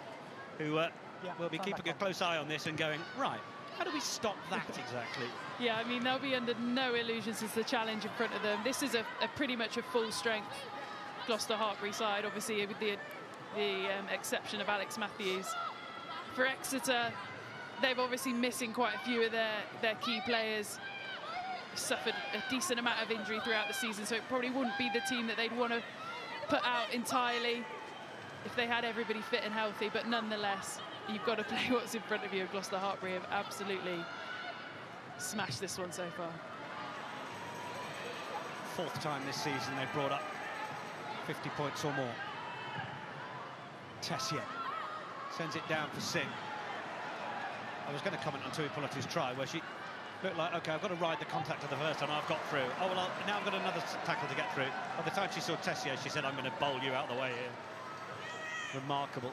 who will be keeping a close eye on this and going, right, how do we stop that exactly? Yeah, I mean, they'll be under no illusions as the challenge in front of them. This is a pretty much a full-strength Gloucester-Hartpury side, obviously with the exception of Alex Matthews. For Exeter, they've obviously missing quite a few of their key players. Suffered a decent amount of injury throughout the season, so it probably wouldn't be the team that they'd want to put out entirely if they had everybody fit and healthy, but nonetheless, you've got to play what's in front of you. Gloucester-Hartpury have absolutely smashed this one so far. 4th time this season they've brought up 50 points or more. Tessier sends it down for Singh. I was going to comment on Tui Pilotu's try, where she looked like, OK, I've got to ride the contact of the first one, I've got through. Oh, well, now I've got another tackle to get through. By the time she saw Tessier, she said, I'm going to bowl you out of the way here. Remarkable.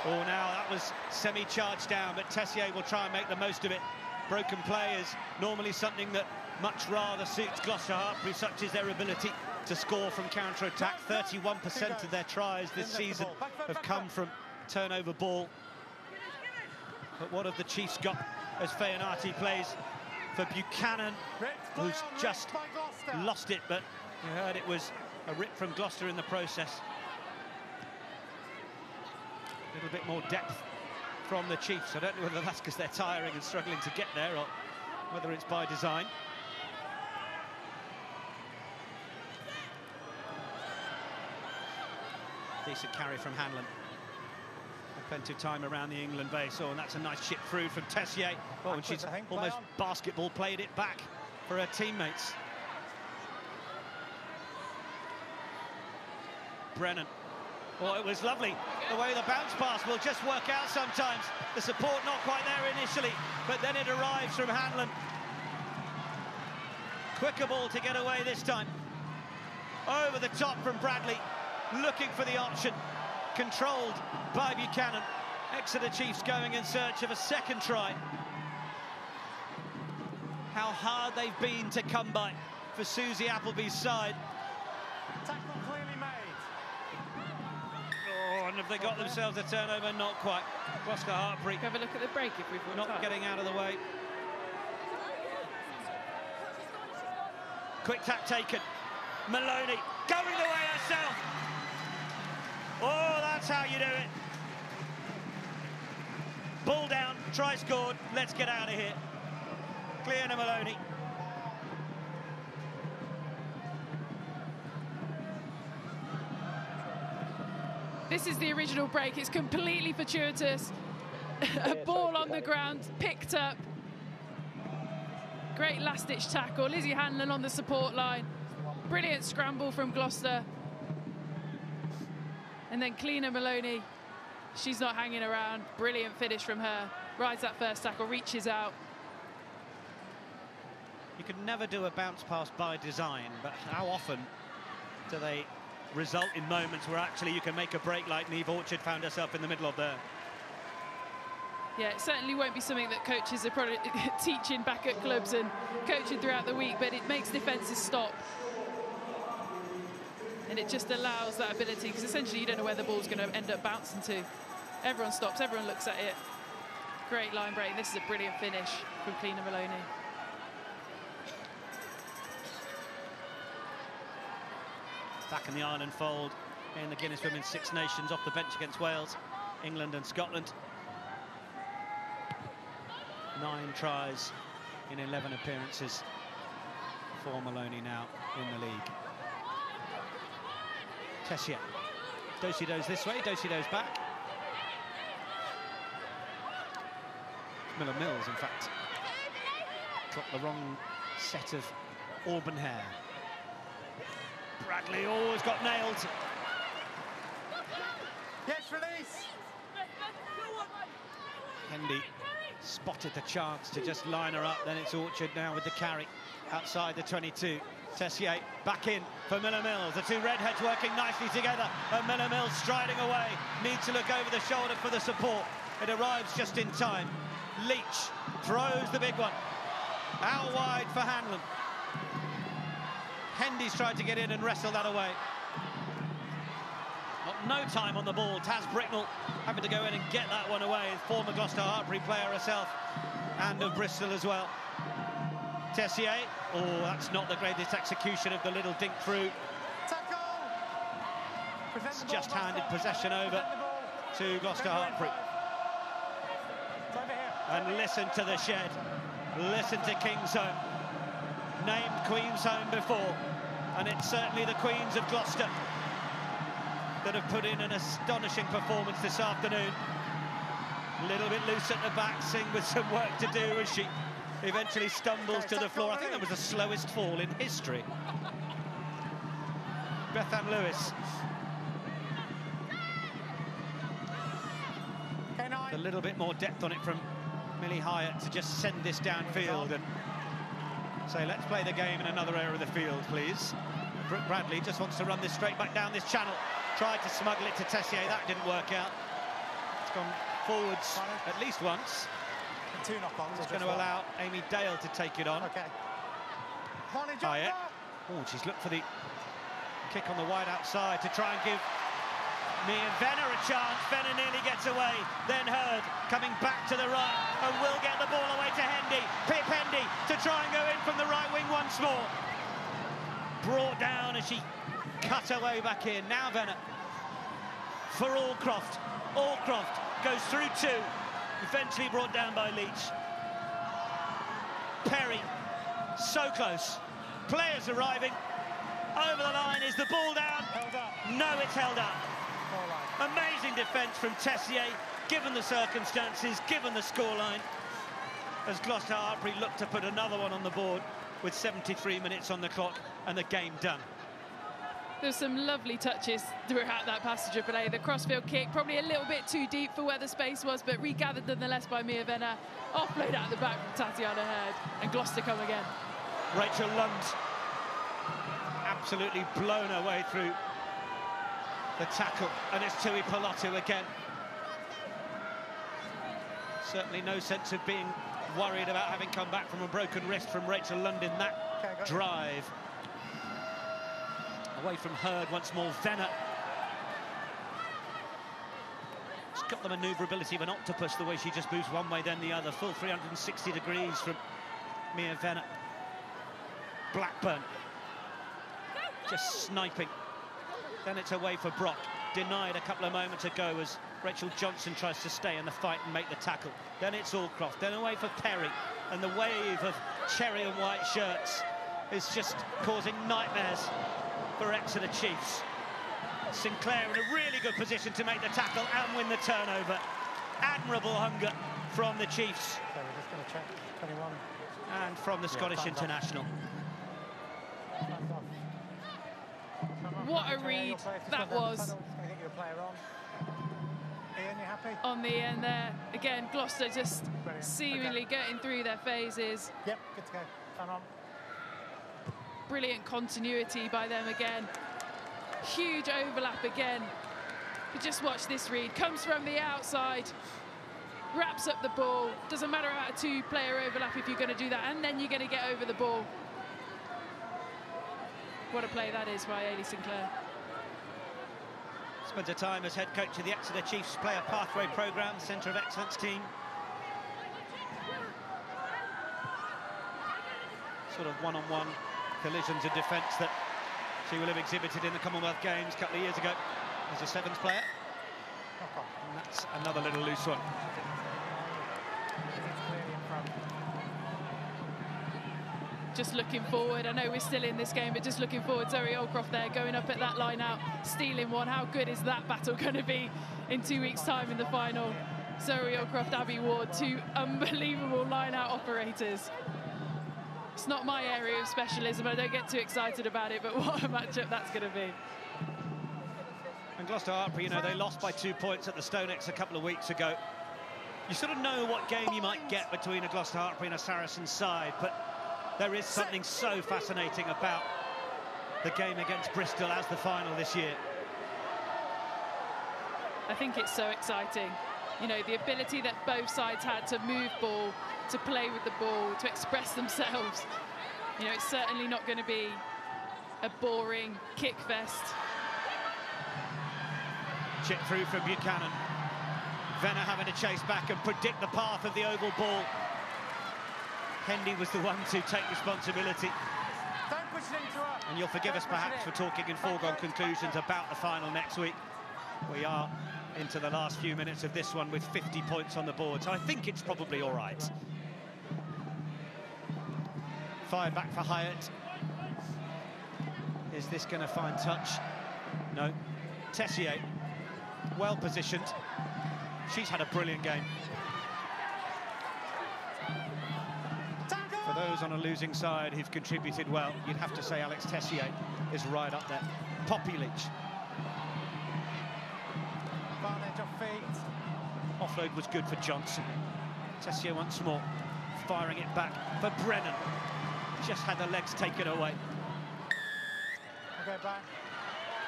Oh, now that was semi-charged down, but Tessier will try and make the most of it. Broken play is normally something that much rather suits Gloucester-Hartpury, such as their ability to score from counter-attack. 31% of their tries this season have come from turnover ball. But what have the Chiefs got as Feyanati plays for Buchanan, who's just lost it, but you heard it was a rip from Gloucester in the process. A little bit more depth from the Chiefs. I don't know whether that's because they're tiring and struggling to get there, or whether it's by design. Decent carry from Hanlon. Plenty of time around the England base. Oh, and that's a nice chip through from Tessier. Oh, and she's almost basketball played it back for her teammates. Brennan. Oh, it was lovely. The way the bounce pass will just work out sometimes. The support not quite there initially, but then it arrives from Hanlon. Quicker ball to get away this time. Over the top from Bradley, looking for the option. Controlled by Buchanan. Exeter Chiefs going in search of a second try. How hard they've been to come by for Susie Appleby's side. Tackle clearly made. Oh, and have they got themselves a turnover? Not quite. Gloucester-Hartpury. Have a look at the break if we've got not time. Getting out of the way. Quick tap taken. Maloney going the way herself. Oh, that's how you do it. Ball down, try scored, let's get out of here. Clear to Maloney. This is the original break. It's completely fortuitous. A ball on the ground, picked up. Great last-ditch tackle. Lizzie Hanlon on the support line. Brilliant scramble from Gloucester. And then Cleaner Maloney, she's not hanging around. Brilliant finish from her. Rides that first tackle, reaches out. You can never do a bounce pass by design, but how often do they result in moments where actually you can make a break like Niamh Orchard found herself in the middle of there? Yeah, it certainly won't be something that coaches are probably teaching back at clubs and coaching throughout the week, but it makes defences stop. And it just allows that ability, because essentially you don't know where the ball's going to end up bouncing to. Everyone stops, everyone looks at it. Great line break. This is a brilliant finish from Cleaner Maloney. Back in the Ireland fold in the Guinness Women's Six Nations, off the bench against Wales, England and Scotland. 9 tries in 11 appearances for Maloney now in the league. Tessier. Dosido's this way, Dosido's back. Miller Mills, in fact, got the wrong set of auburn hair. Bradley always got nailed. Yes, release. Hendy spotted the chance to just line her up. Then it's Orchard now with the carry outside the 22. Tessier back in for Miller Mills. The two redheads working nicely together, and Miller Mills striding away. Needs to look over the shoulder for the support. It arrives just in time. Leach throws the big one. Out wide for Hanlon. Hendy's tried to get in and wrestle that away. Got no time on the ball. Taz Bricknell having to go in and get that one away. Former Gloucester-Hartpury player herself, and of Bristol as well. Tessier. Oh, that's not the greatest execution of the little dink through. It's just handed possession over to Gloucester-Hartpury. And listen to the shed. Listen to King's Home. Named Queen's Home before, and it's certainly the Queens of Gloucester that have put in an astonishing performance this afternoon. A little bit loose at the back, Singh with some work to do as she eventually stumbles to the floor. I think that was the slowest fall in history. Bethan Lewis. A little bit more depth on it from Millie Hyatt to just send this downfield and say, let's play the game in another area of the field, please. Brooke Bradley just wants to run this straight back down this channel. Tried to smuggle it to Tessier, that didn't work out. gone forwards at least once. And 2 knock-ons. It's going to allow Amy Dale to take it on. Okay. Hyatt. Oh, she's looked for the kick on the wide outside to try and give Mia Venner a chance. Venner nearly gets away. Then Hurd coming back to the right and will get the ball away to Hendy. Pip Hendy to try and go in from the right wing once more. Brought down as she cut her way back in. Now Venner for Allcroft. Allcroft goes through 2. Eventually brought down by Leach. Perry, so close. Players arriving. Over the line. Is the ball down? Held up. No, it's held up. Amazing defence from Tessier, given the circumstances, given the scoreline, as Gloucester-Hartpury looked to put another one on the board with 73 minutes on the clock and the game done. There's some lovely touches throughout that passage of play. The crossfield kick, probably a little bit too deep for where the space was, but regathered nonetheless by Mia Venner. Offload out the back from Tatiana Hurd, and Gloucester come again. Rachel Lund absolutely blown her way through the tackle, and it's Tui Palottu again. Certainly no sense of being worried about having come back from a broken wrist from Rachel Lund in that drive. Away from Hurd once more, Venner. She's got the manoeuvrability of an octopus, the way she just moves one way then the other. Full 360 degrees from Mia Venner. Blackburn just sniping. Then it's away for Brock, denied a couple of moments ago as Rachel Johnson tries to stay in the fight and make the tackle. Then it's Allcroft, then away for Perry, and the wave of cherry and white shirts is just causing nightmares for Exeter Chiefs. Sinclair in a really good position to make the tackle and win the turnover. Admirable hunger from the Chiefs. So we're just going to check 21. And from the Scottish international. What a read that was. Ian, you happy? On the end there. Again, Gloucester just seemingly getting through their phases. Yep, good to go. Turn on. Brilliant continuity by them again. Huge overlap again. But just watch this read. Comes from the outside. Wraps up the ball. Doesn't matter about a 2-player overlap if you're going to do that. And then you're going to get over the ball. What a play that is by Ailey Sinclair. Spends her time as head coach of the Exeter Chiefs Player Pathway Programme, Centre of Excellence team. Sort of one-on-one collisions of defence that she will have exhibited in the Commonwealth Games a couple of years ago as a sevens player. And that's another little loose one. Just looking forward. I know we're still in this game, but just looking forward. Zoe Allcroft there going up at that line out, stealing one. How good is that battle going to be in 2 weeks' time in the final? Zoe Allcroft, Abby Ward, 2 unbelievable line-out operators. It's not my area of specialism. I don't get too excited about it, but what a matchup that's going to be. And Gloucester-Hartpury, you know, they lost by 2 points at the Stonex a couple of weeks ago. You sort of know what game you might get between a Gloucester-Hartpury and a Saracens side, but there is something so fascinating about the game against Bristol as the final this year. I think it's so exciting. You know, the ability that both sides had to move ball, to play with the ball, to express themselves. You know, it's certainly not going to be a boring kick fest. Chip through from Buchanan. Venner having to chase back and predict the path of the oval ball. Hendy was the one to take responsibility. Don't push it into her. And you'll forgive us perhaps for talking in foregone conclusions about the final next week. We are into the last few minutes of this one with 50 points on the board, so I think it's probably all right. Fired back for Hyatt. Is this going to find touch? No. Tessier, well positioned. She's had a brilliant game. For those on a losing side who've contributed well, you'd have to say Alex Tessier is right up there. Poppy Leach. Advantage off feet. Offload was good for Johnson. Tessier once more, firing it back for Brennan. Just had the legs taken away. We'll go back.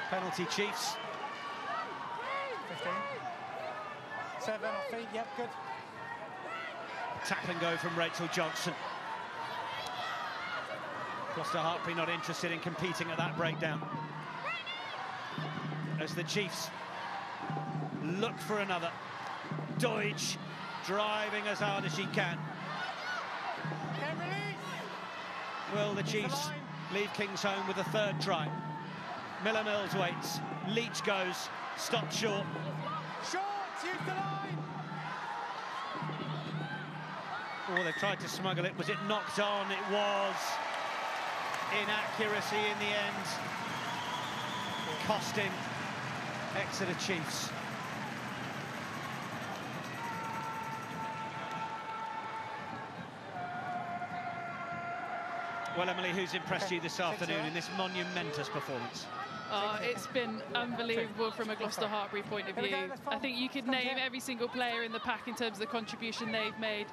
Penalty Chiefs. 15. 7 off feet, yep, good. Tap and go from Rachel Johnson. Gloucester-Hartpury not interested in competing at that breakdown. As the Chiefs look for another. Deutsch driving as hard as she can. Will the Chiefs leave Kings home with a third try? Miller Mills waits. Leach goes. Stopped short. Short, use the line. Oh, they've tried to smuggle it. Was it knocked on? It was. Inaccuracy in the end. Costing Exeter Chiefs. Well, Emily, who's impressed you this afternoon in this monumentous performance? It's been unbelievable from a Gloucester-Hartpury point of view. I think you could name every single player in the pack in terms of the contribution they've made.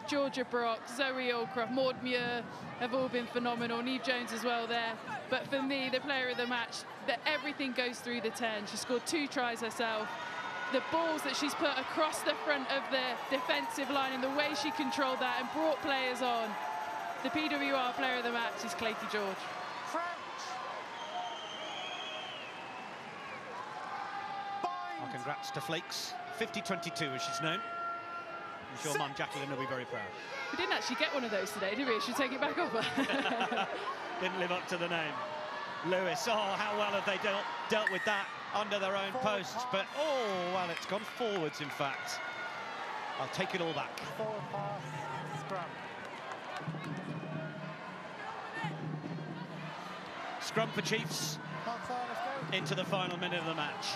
Georgia Brock, Zoe Allcroft, Maud Muir have all been phenomenal. Neve Jones as well there. But for me, the player of the match, that everything goes through the 10. She scored 2 tries herself. The balls that she's put across the front of the defensive line and the way she controlled that and brought players on. The PWR player of the match is Clayton George. Well, congrats to Flakes. 50-22 as she's known. I'm sure Mum Jacqueline will be very proud. We didn't actually get one of those today, did we? Should take it back over. Didn't live up to the name. Lewis, oh, how well have they dealt with that under their own posts. But, oh, well, it's gone forwards, in fact. I'll take it all back. Forward pass, scrum. Scrum for Chiefs into the final minute of the match.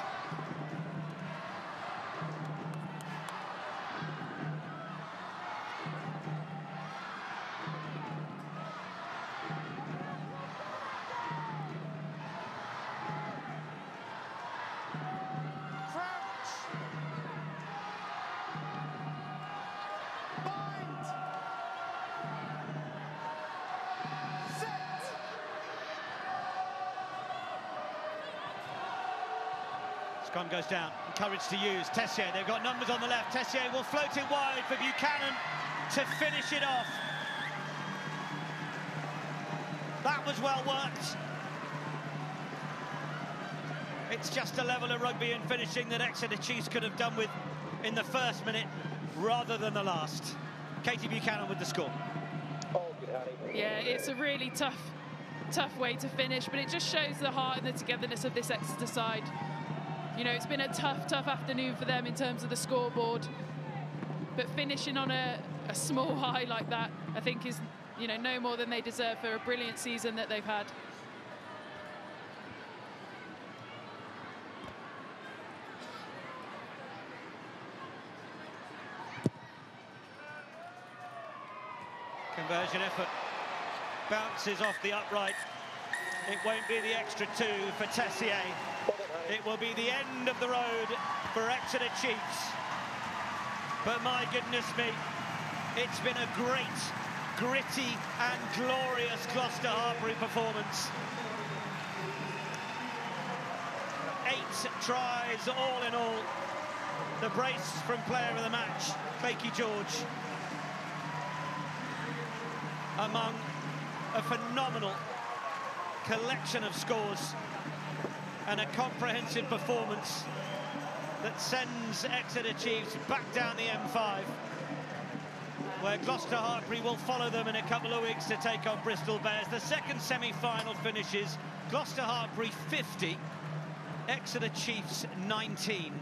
Scrum goes down, encouraged to use Tessier. They've got numbers on the left. Tessier will float it wide for Buchanan to finish it off. That was well worked. It's just a level of rugby and finishing that Exeter Chiefs could have done with in the first minute rather than the last. Katie Buchanan with the score. Yeah, it's a really tough way to finish, but it just shows the heart and the togetherness of this Exeter side. You know, it's been a tough afternoon for them in terms of the scoreboard. But finishing on a small high like that, I think is, you know, no more than they deserve for a brilliant season that they've had. Conversion effort. Bounces off the upright. It won't be the extra 2 for Tessier. It will be the end of the road for Exeter Chiefs. But my goodness me, it's been a great, gritty and glorious Gloucester-Hartpury performance. 8 tries all in all. The brace from player of the match, Clayton George. Among a phenomenal collection of scores and a comprehensive performance that sends Exeter Chiefs back down the M5, where Gloucester-Hartpury will follow them in a couple of weeks to take on Bristol Bears. The second semi-final finishes Gloucester-Hartpury 50, Exeter Chiefs 19.